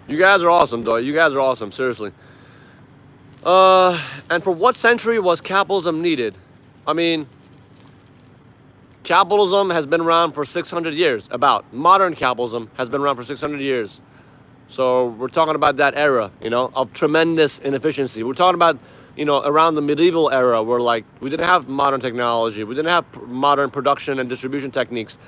You guys are awesome, though. You guys are awesome, seriously. And for what century was capitalism needed? I mean, capitalism has been around for 600 years. Modern capitalism has been around for 600 years. So we're talking about that era, of tremendous inefficiency. We're talking about, around the medieval era where, like, we didn't have modern technology. We didn't have modern production and distribution techniques.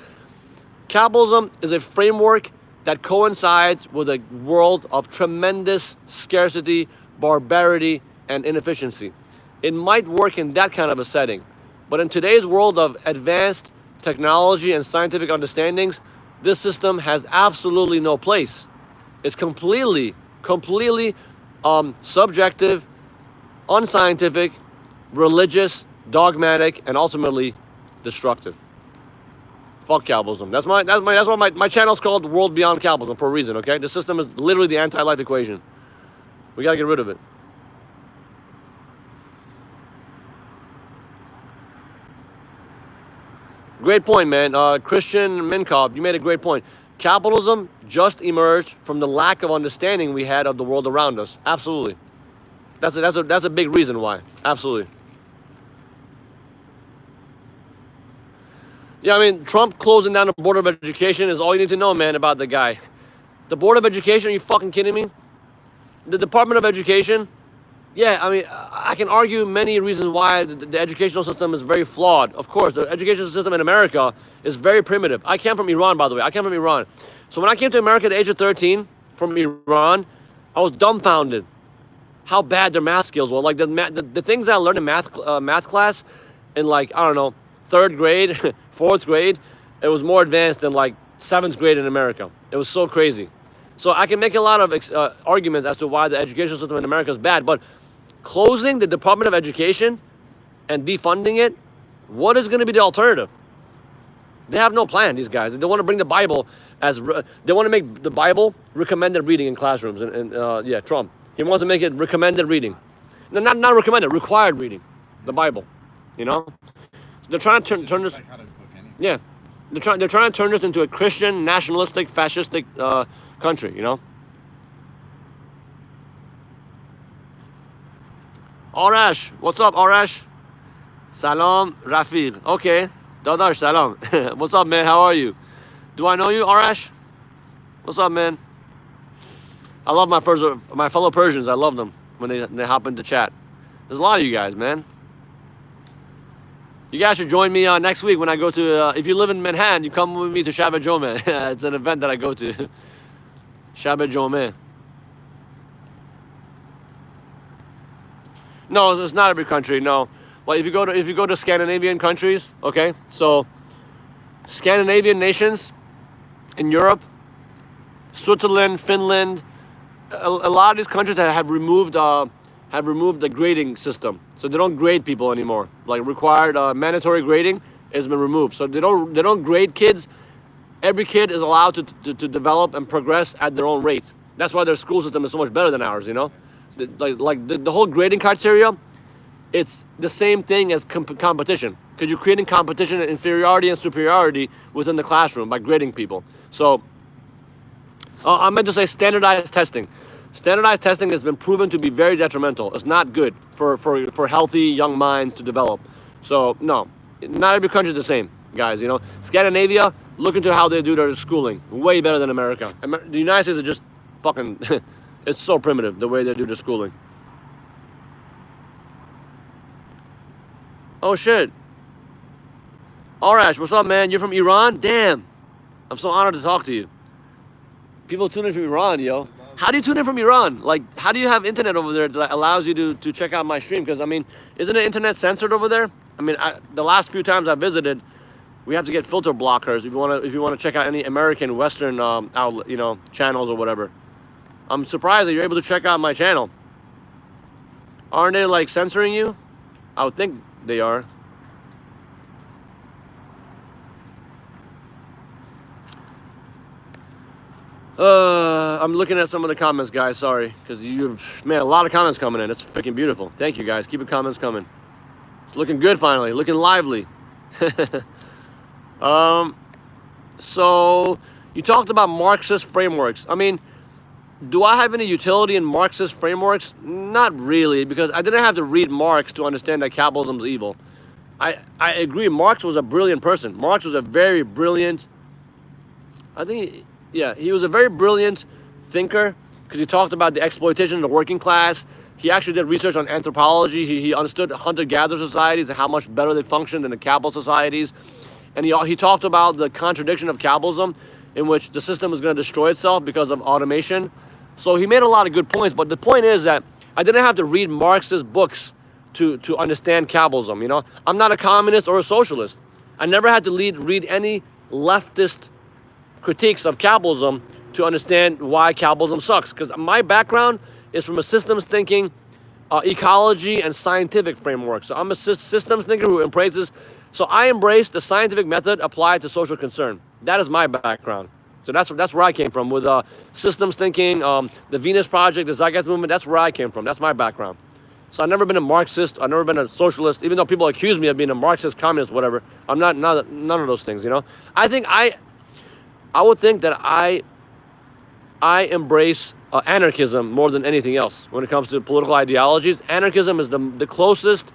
Capitalism is a framework that coincides with a world of tremendous scarcity, barbarity, and inefficiency. It might work in that kind of a setting, but in today's world of advanced technology and scientific understandings, this system has absolutely no place. It's completely subjective, unscientific, religious, dogmatic, and ultimately destructive. Fuck capitalism. That's why my channel's called World Beyond Capitalism for a reason, okay? The system is literally the anti-life equation. We gotta get rid of it. Great point, man. Christian Minkoff, you made a great point. Capitalism just emerged from the lack of understanding we had of the world around us. Absolutely. That's a big reason why. Absolutely. Yeah, I mean, Trump closing down the Board of Education is all you need to know, man, about the guy. The Board of Education, are you fucking kidding me? The Department of Education, yeah, I mean, I can argue many reasons why the educational system is very flawed. Of course, the educational system in America is very primitive. I came from Iran, by the way. I came from Iran. So when I came to America at the age of 13 from Iran, I was dumbfounded how bad their math skills were. Like the things I learned in math class in, like, I don't know, 3rd grade, 4th grade, it was more advanced than like 7th grade in America. It was so crazy. So I can make a lot of arguments as to why the education system in America is bad, but closing the Department of Education and defunding it, what is going to be the alternative? They have no plan, these guys. They want to bring the Bible they want to make the Bible recommended reading in classrooms. And yeah, Trump. He wants to make it recommended reading. No, not recommended, required reading. The Bible, you know? They're trying to turn this... Yeah. They're trying to turn this into a Christian, nationalistic, fascistic country, you know? Arash, what's up, Arash? Salam, Rafiq. Okay, Dadash, salam. What's up, man? How are you? Do I know you, Arash? What's up, man? I love my fellow Persians. I love them when they hop into chat. There's a lot of you guys, man. You guys should join me next week when I go to, if you live in Manhattan, you come with me to Shabbat Jomeh. It's an event that I go to. Shabbat Jomeh. No, it's not every country, no. Well, if you go to Scandinavian countries, okay, so Scandinavian nations in Europe, Switzerland, Finland, a lot of these countries have removed the grading system, so they don't grade people anymore. Like required mandatory grading has been removed, so they don't grade kids. Every kid is allowed to develop and progress at their own rate. That's why their school system is so much better than ours, you know. The whole grading criteria, it's the same thing as competition, because you're creating competition and inferiority and superiority within the classroom by grading people. So I meant to say standardized testing. Standardized testing has been proven to be very detrimental. It's not good for healthy young minds to develop. So no, not every country is the same, guys. You know, Scandinavia, look into how they do their schooling. Way better than America. The United States is just fucking, it's so primitive the way they do their schooling. Oh shit. Arash, what's up, man? You're from Iran? Damn. I'm so honored to talk to you. People tune in from Iran, yo. How do you tune in from Iran? Like, how do you have internet over there that allows you to check out my stream? Because, I mean, isn't the internet censored over there? I mean, the last few times I visited, we have to get filter blockers if you want to check out any American Western outlet, you know, channels or whatever. I'm surprised that you're able to check out my channel. Aren't they, like, censoring you? I would think they are. I'm looking at some of the comments, guys. Sorry, because man, a lot of comments coming in. It's freaking beautiful. Thank you, guys. Keep the comments coming. It's looking good finally. Looking lively. So you talked about Marxist frameworks. I mean, do I have any utility in Marxist frameworks? Not really, because I didn't have to read Marx to understand that capitalism is evil. I agree. Marx was a brilliant person. Marx was a very brilliant. Yeah, he was a very brilliant thinker because he talked about the exploitation of the working class. He actually did research on anthropology. He understood hunter-gatherer societies and how much better they function than the capital societies. And he talked about the contradiction of capitalism, in which the system is going to destroy itself because of automation. So he made a lot of good points. But the point is that I didn't have to read Marx's books to understand capitalism. You know, I'm not a communist or a socialist. I never had to read any leftist critiques of capitalism to understand why capitalism sucks, because my background is from a systems thinking, ecology and scientific framework. So I'm a systems thinker who embraces, so I embrace the scientific method applied to social concern. That is my background. So that's where I came from with systems thinking, the Venus Project, the Zeitgeist movement. That's where I came from. That's my background. So I've never been a Marxist. I've never been a socialist, even though people accuse me of being a Marxist, communist, whatever. I'm not none of those things, you know. I think I would think that I embrace anarchism more than anything else when it comes to political ideologies. Anarchism is the closest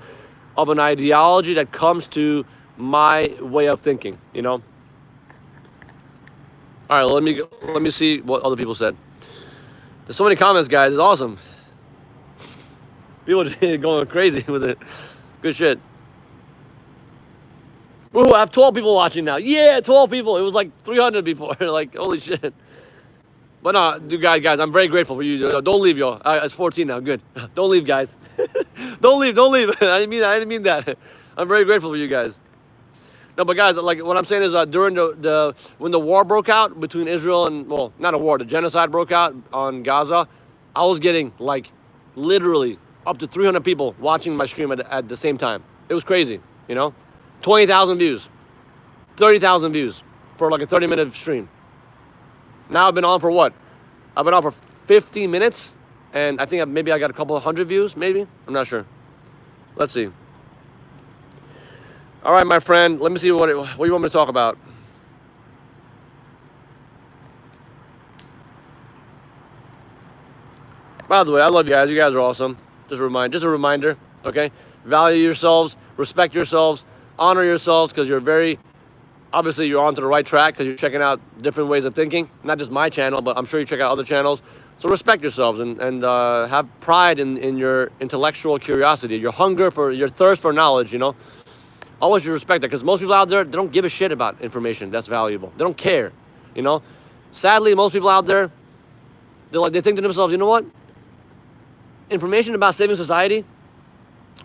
of an ideology that comes to my way of thinking, you know. All right, let me see what other people said. There's so many comments, guys. It's awesome. People just going crazy with it. Good shit. Ooh, I have 12 people watching now. Yeah, 12 people. It was like 300 before. Like, holy shit. But no, dude, guys, I'm very grateful for you. Don't leave, yo. It's 14 now. Good. Don't leave, guys. Don't leave. I didn't mean that. I'm very grateful for you guys. No, but guys, like what I'm saying is, during when the war broke out between Israel and, well, not a war, the genocide broke out on Gaza, I was getting like literally up to 300 people watching my stream at the same time. It was crazy, you know, 20,000 views, 30,000 views for like a 30-minute stream. Now I've been on for what? I've been on for 50 minutes, and I think maybe I got a couple of hundred views, maybe. I'm not sure. Let's see. All right, my friend, let me see what you want me to talk about. By the way, I love you guys. You guys are awesome. Just a reminder, okay? Value yourselves, respect yourselves, honor yourselves, because obviously you're onto the right track because you're checking out different ways of thinking. Not just my channel, but I'm sure you check out other channels. So respect yourselves and have pride in your intellectual curiosity, your hunger your thirst for knowledge, you know? Always should respect that, because most people out there, they don't give a shit about information that's valuable. They don't care, you know? Sadly, most people out there, they think to themselves, you know what? Information about saving society,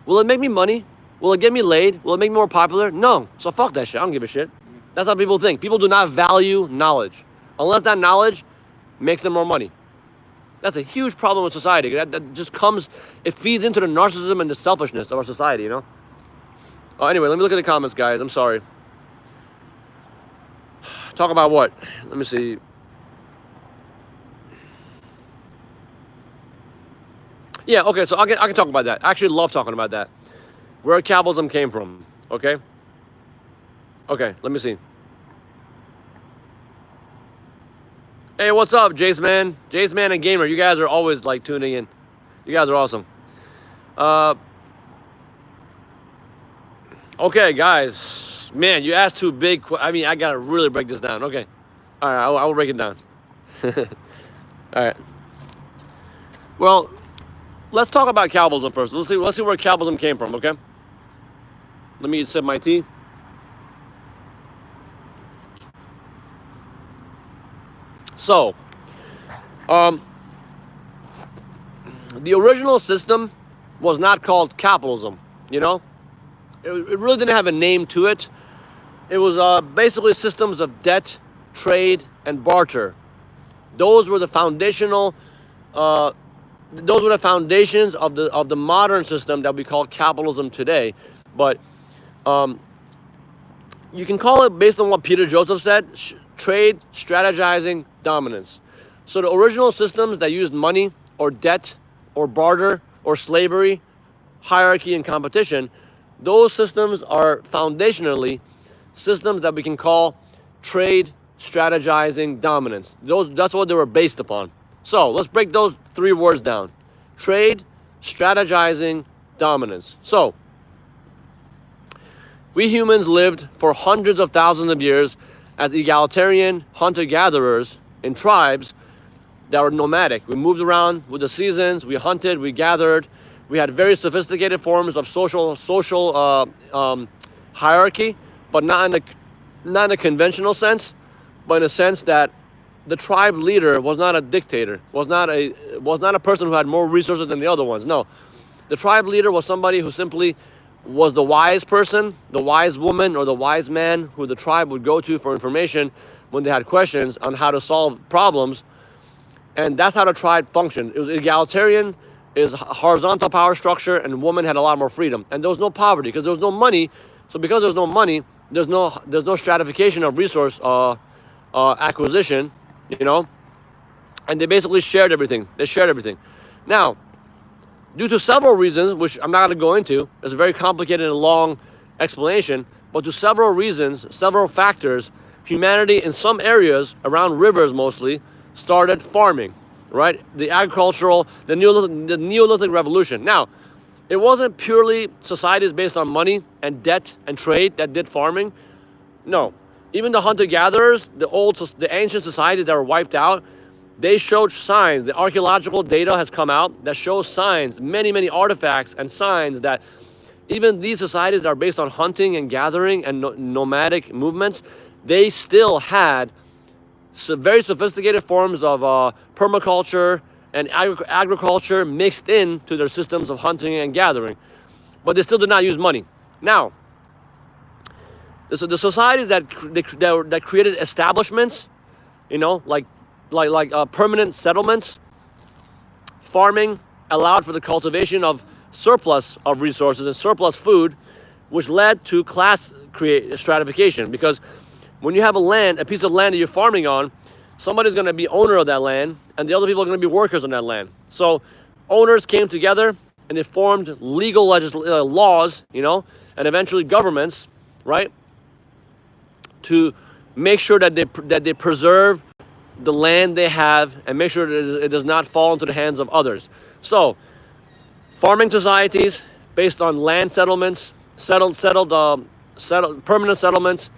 will it make me money? Will it get me laid? Will it make me more popular? No. So fuck that shit. I don't give a shit. That's how people think. People do not value knowledge unless that knowledge makes them more money. That's a huge problem with society. That just it feeds into the narcissism and the selfishness of our society, you know? Oh, anyway, let me look at the comments, guys. I'm sorry. Talk about what? Let me see. Yeah, okay, so I can talk about that. I actually love talking about that. Where capitalism came from, okay? Okay, let me see. Hey, what's up, Jace Man? Jace Man and Gamer, you guys are always, like, tuning in. You guys are awesome. Okay, guys. Man, you asked two big I gotta really break this down. Okay. All right, I will break it down. All right. Well, let's talk about capitalism first. Let's see where capitalism came from, okay? Let me sip my tea. So, the original system was not called capitalism, you know? It really didn't have a name to it. It was basically systems of debt, trade, and barter. Those were the foundational. Those were the foundations of the modern system that we call capitalism today. But you can call it, based on what Peter Joseph said, trade, strategizing, dominance. So the original systems that used money or debt or barter or slavery, hierarchy, and competition, those systems are foundationally systems that we can call trade, strategizing, dominance. That's what they were based upon. So let's break those three words down. Trade, strategizing, dominance. So we humans lived for hundreds of thousands of years as egalitarian hunter-gatherers in tribes that were nomadic. We moved around with the seasons, we hunted, we gathered. We had very sophisticated forms of social hierarchy, but not in a conventional sense, but in a sense that the tribe leader was not a dictator, was not a person who had more resources than the other ones. No, the tribe leader was somebody who simply was the wise person, the wise woman, or the wise man who the tribe would go to for information when they had questions on how to solve problems. And that's how the tribe functioned. It was egalitarian, is horizontal power structure, and women had a lot more freedom. And there was no poverty because there was no money. So because there's no money, there's no stratification of resource acquisition, you know. And they basically shared everything. They shared everything. Now, due to several reasons, which I'm not going to go into. It's a very complicated and long explanation, but to several reasons, several factors, humanity in some areas, around rivers mostly, started farming, right? The Neolithic revolution. Now, it wasn't purely societies based on money and debt and trade that did farming. No. Even the hunter-gatherers, the ancient societies that were wiped out, they showed signs. The archaeological data has come out that shows signs, many, many artifacts and signs that even these societies that are based on hunting and gathering and nomadic movements, they still had very sophisticated forms of permaculture and agriculture mixed into their systems of hunting and gathering. But they still did not use money. Now, the societies that created establishments, like permanent settlements, farming allowed for the cultivation of surplus of resources and surplus food, which led to class stratification. Because when you have a piece of land that you're farming on, somebody's going to be owner of that land, and the other people are going to be workers on that land. So owners came together and they formed legal laws, and eventually governments, right, to make sure that they preserve the land they have and make sure that it does not fall into the hands of others. So farming societies based on land settlements, permanent settlements,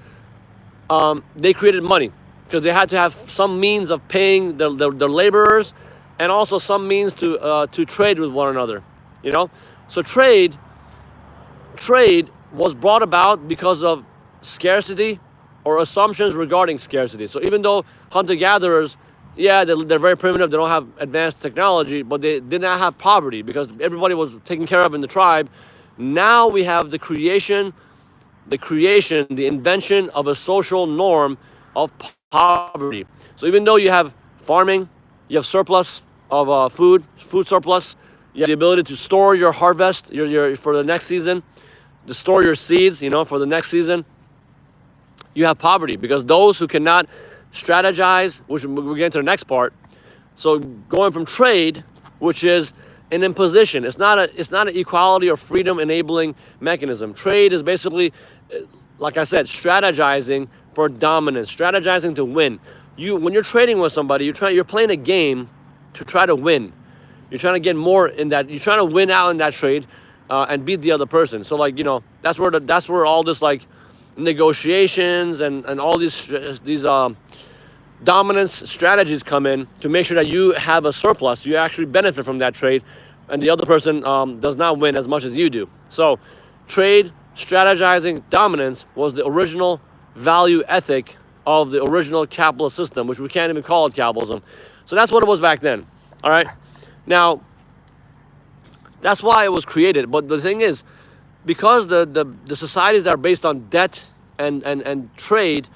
they created money because they had to have some means of paying their laborers, and also some means to trade with one another. So trade was brought about because of scarcity or assumptions regarding scarcity. So even though hunter-gatherers, they're very primitive, they don't have advanced technology, but they did not have poverty because everybody was taken care of in the tribe. Now we have the invention of a social norm of poverty. So even though you have farming, you have surplus of food surplus, you have the ability to store your harvest for the next season, to store your seeds, for the next season. You have poverty because those who cannot strategize, which we'll get into the next part. So going from trade, which is an imposition, it's not an equality or freedom enabling mechanism. Trade is basically, like I said, strategizing for dominance, strategizing to win. When you're trading with somebody, you're playing a game to try to win. You're trying to get more in that. You're trying to win out in that trade and beat the other person. So that's where all this negotiations and all these dominance strategies come in to make sure that you have a surplus. You actually benefit from that trade, and the other person does not win as much as you do. So trade, strategizing, dominance was the original value ethic of the original capitalist system, which we can't even call it capitalism. So that's what it was back then. All right. Now, that's why it was created. But the thing is, because the societies that are based on debt and trade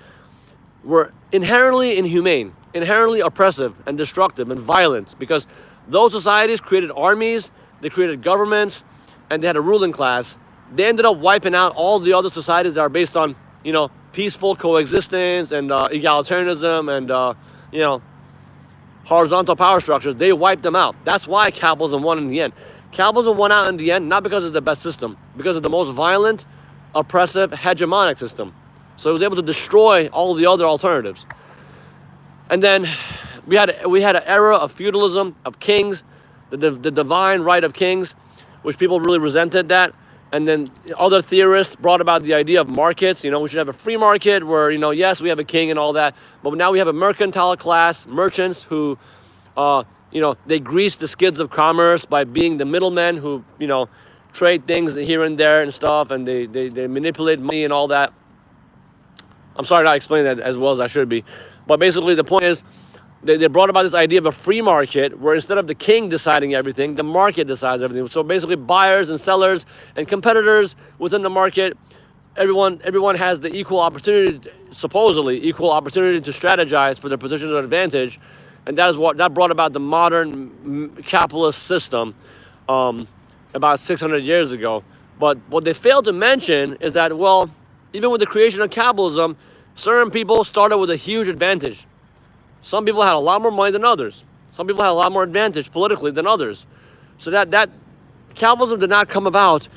were inherently inhumane, inherently oppressive and destructive and violent, because those societies created armies, they created governments, and they had a ruling class. They ended up wiping out all the other societies that are based on, peaceful coexistence and egalitarianism and, horizontal power structures. They wiped them out. That's why capitalism won in the end. Capitalism won out in the end, not because it's the best system, because it's the most violent, oppressive, hegemonic system. So it was able to destroy all the other alternatives. And then we had an era of feudalism, of kings, the divine right of kings, which people really resented that. And then other theorists brought about the idea of markets. We should have a free market where, yes, we have a king and all that, but now we have a mercantile class, merchants who, they grease the skids of commerce by being the middlemen who, trade things here and there and stuff, and they manipulate money and all that. I'm sorry not explaining that as well as I should be. But basically the point is, they brought about this idea of a free market where instead of the king deciding everything, the market decides everything. So basically buyers and sellers and competitors within the market, everyone has the supposedly equal opportunity to strategize for their position of advantage. And that brought about the modern capitalist system about 600 years ago. But what they failed to mention is that, even with the creation of capitalism, certain people started with a huge advantage. Some people had a lot more money than others. Some people had a lot more advantage politically than others. So that capitalism did not come about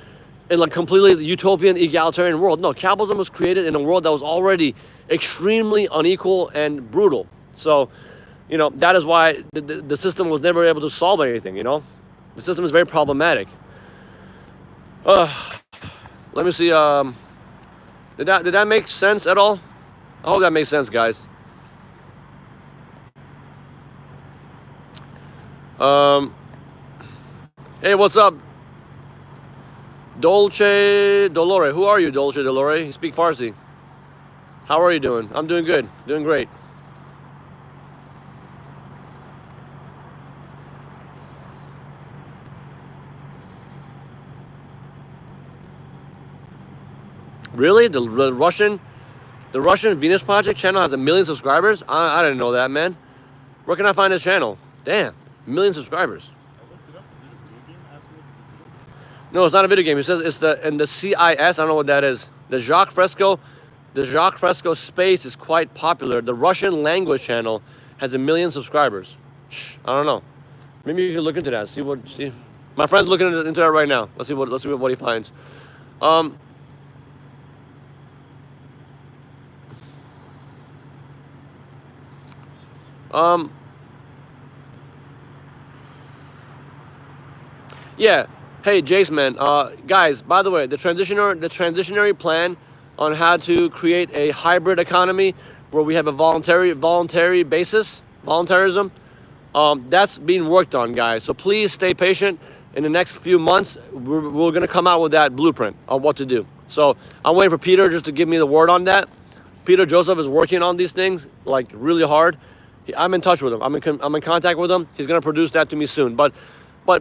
in like completely utopian egalitarian world. No, capitalism was created in a world that was already extremely unequal and brutal. So, you know, that is why the system was never able to solve anything, you know? The system is very problematic. Let me see, did that make sense at all? I hope that makes sense, guys. Hey, what's up? Dolce Dolore. Who are you, Dolce Dolore? You speak Farsi. How are you doing? I'm doing good. Doing great. Really? The Russian Venus Project channel has 1 million subscribers? I didn't know that, man. Where can I find this channel? Damn, 1 million subscribers. I looked it up. Is it a video game? Ask me if it's a video game. No, it's not a video game. It says it's the CIS. I don't know what that is. The Jacques Fresco space is quite popular. The Russian language channel has 1 million subscribers. I don't know. Maybe you can look into that. See. My friend's looking into that right now. Let's see what he finds. Yeah. Hey, Jace, man. Guys, by the way, the transitionary plan on how to create a hybrid economy where we have a voluntary basis, voluntarism, that's being worked on, guys. So please stay patient. In the next few months, we're going to come out with that blueprint on what to do. So I'm waiting for Peter just to give me the word on that. Peter Joseph is working on these things like really hard. I'm in touch with him. I'm in contact with him. He's going to produce that to me soon. But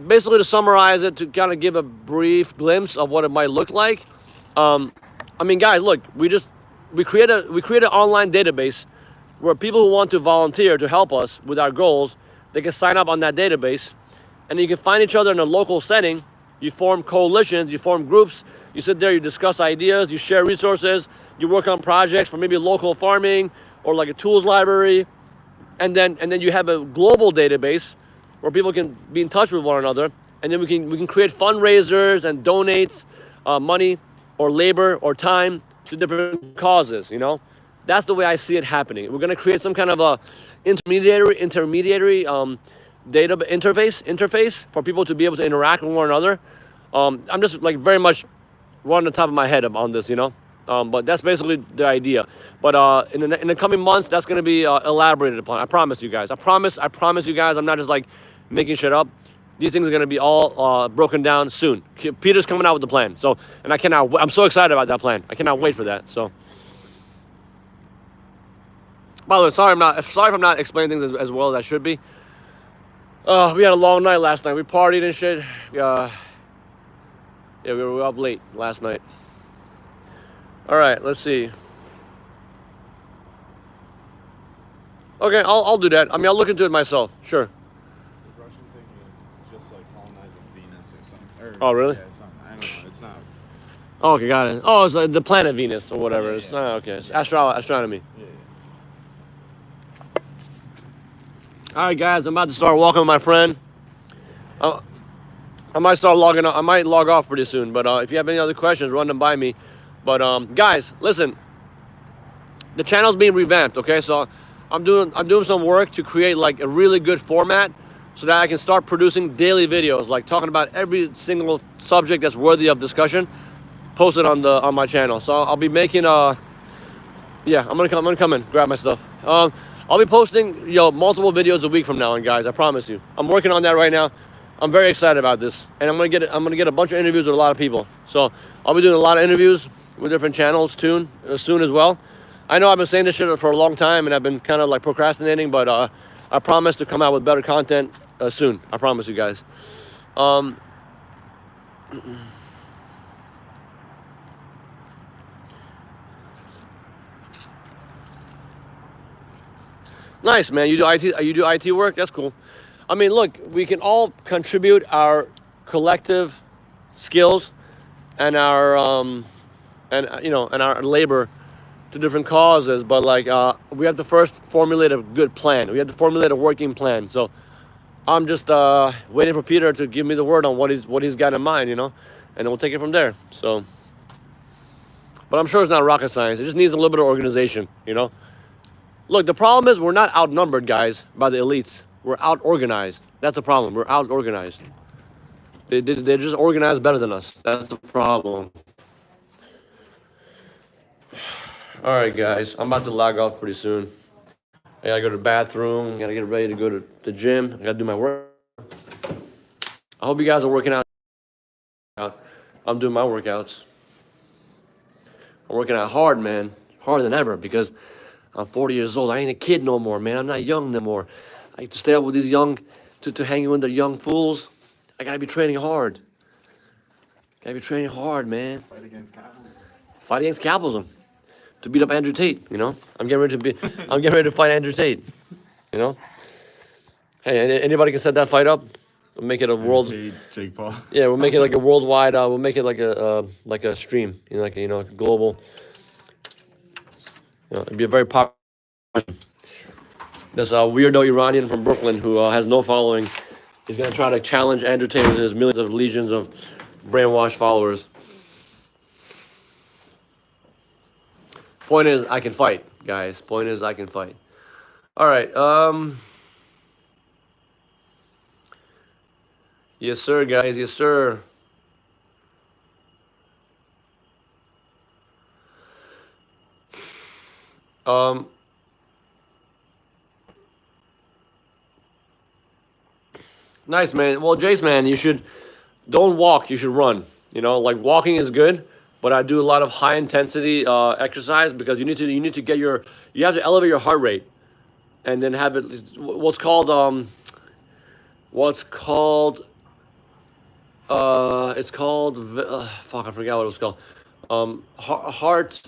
basically, to summarize it, to kind of give a brief glimpse of what it might look like. I mean, guys, look, we create an online database where people who want to volunteer to help us with our goals, they can sign up on that database, and you can find each other in a local setting. You form coalitions, you form groups, you sit there, you discuss ideas, you share resources, you work on projects for maybe local farming or like a tools library, and then you have a global database where people can be in touch with one another, and then we can create fundraisers and donate money or labor or time to different causes. You know, that's the way I see it happening. We're gonna create some kind of a intermediary data interface for people to be able to interact with one another. I'm just like very much running the top of my head on this, you know. But that's basically the idea. But in the coming months, that's going to be elaborated upon. I promise you guys. I promise you guys. I'm not just like making shit up. These things are going to be all broken down soon. Peter's coming out with the plan. So, and I'm so excited about that plan. I cannot wait for that. So, by the way, sorry if I'm not explaining things as well as I should be. We had a long night last night. We partied and shit. Yeah, we were up late last night. All right, let's see. Okay, I'll do that. I mean, I'll look into it myself. Sure. The Russian thing is just like colonizing Venus or something. Oh, really? Yeah, something. I don't know. It's not. Oh, okay, got it. Oh, it's like the planet Venus or whatever. Yeah, It's yeah. not okay. It's astronomy. Yeah. All right, guys, I'm about to start walking with my friend. I might start logging off. I might log off pretty soon. But if you have any other questions, run them by me. But guys, listen. The channel's being revamped. Okay, so I'm doing some work to create like a really good format so that I can start producing daily videos, like talking about every single subject that's worthy of discussion, posted on my channel. So I'll be making yeah, I'm gonna come in, grab my stuff. I'll be posting multiple videos a week from now on, guys. I promise you. I'm working on that right now. I'm very excited about this, and I'm gonna get a bunch of interviews with a lot of people. So I'll be doing a lot of interviews with different channels soon as well. I know I've been saying this shit for a long time, and I've been kind of like procrastinating, but I promise to come out with better content soon. I promise you guys. Nice, man. You do IT work? That's cool. I mean, look, we can all contribute our collective skills and our and our labor to different causes, but like we have to first formulate a good plan. We have to formulate a working plan. So I'm just waiting for Peter to give me the word on what he's got in mind, you know, and we'll take it from there. So, but I'm sure it's not rocket science. It just needs a little bit of organization, you know. Look, the problem is we're not outnumbered, guys, by the elites. We're out organized. That's the problem. We're out organized. They're just organized better than us. That's the problem. All right, guys. I'm about to log off pretty soon. I gotta go to the bathroom. Gotta get ready to go to the gym. I gotta do my work. I hope you guys are working out. I'm doing my workouts. I'm working out hard, man. Harder than ever because I'm 40 years old. I ain't a kid no more, man. I'm not young no more. I have to stay up with these young, to hang with the young fools. I gotta be training hard. Gotta be training hard, man. Fight against capitalism. Fight against capitalism. To beat up Andrew Tate, you know? I'm getting ready to fight Andrew Tate. You know? Hey, anybody can set that fight up. We'll make it a world. Jake Paul. Yeah, we'll make it like a worldwide. We'll make it like a stream, you know, like a, like a global. You know, it'd be a very popular. This weirdo Iranian from Brooklyn who has no following. He's gonna try to challenge Andrew Tate with his millions of legions of brainwashed followers. Point is, I can fight, guys. Point is, I can fight. All right. Yes, sir, guys. Yes, sir. Nice, man. Well, Jace, man, you should don't walk. You should run. You know, like walking is good, but I do a lot of high intensity exercise because you need to get you have to elevate your heart rate, and then have it what's called it's called fuck, I forgot what it was called. Heart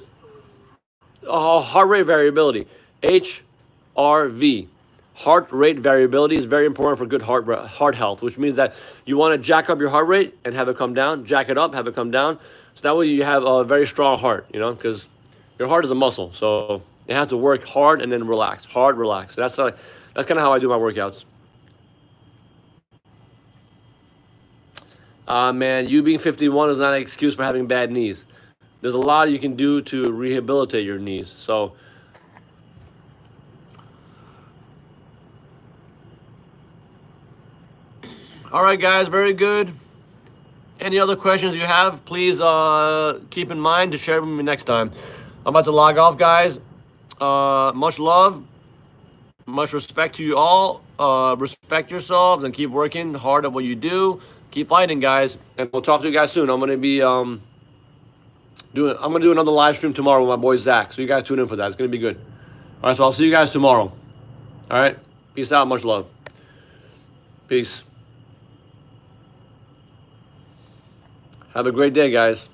rate variability, HRV. Heart rate variability is very important for good heart health, which means that you want to jack up your heart rate and have it come down, jack it up, have it come down. So that way you have a very strong heart, you know, because your heart is a muscle, so it has to work hard and then relax, hard, relax. So that's kind of how I do my workouts. Man, you being 51 is not an excuse for having bad knees. There's a lot you can do to rehabilitate your knees. So, all right, guys, very good. Any other questions you have, please keep in mind to share with me next time. I'm about to log off, guys. Much love, much respect to you all. Respect yourselves and keep working hard at what you do. Keep fighting, guys, and we'll talk to you guys soon. I'm gonna be I'm gonna do another live stream tomorrow with my boy Zach. So you guys tune in for that. It's gonna be good. All right, so I'll see you guys tomorrow. All right, peace out. Much love. Peace. Have a great day, guys.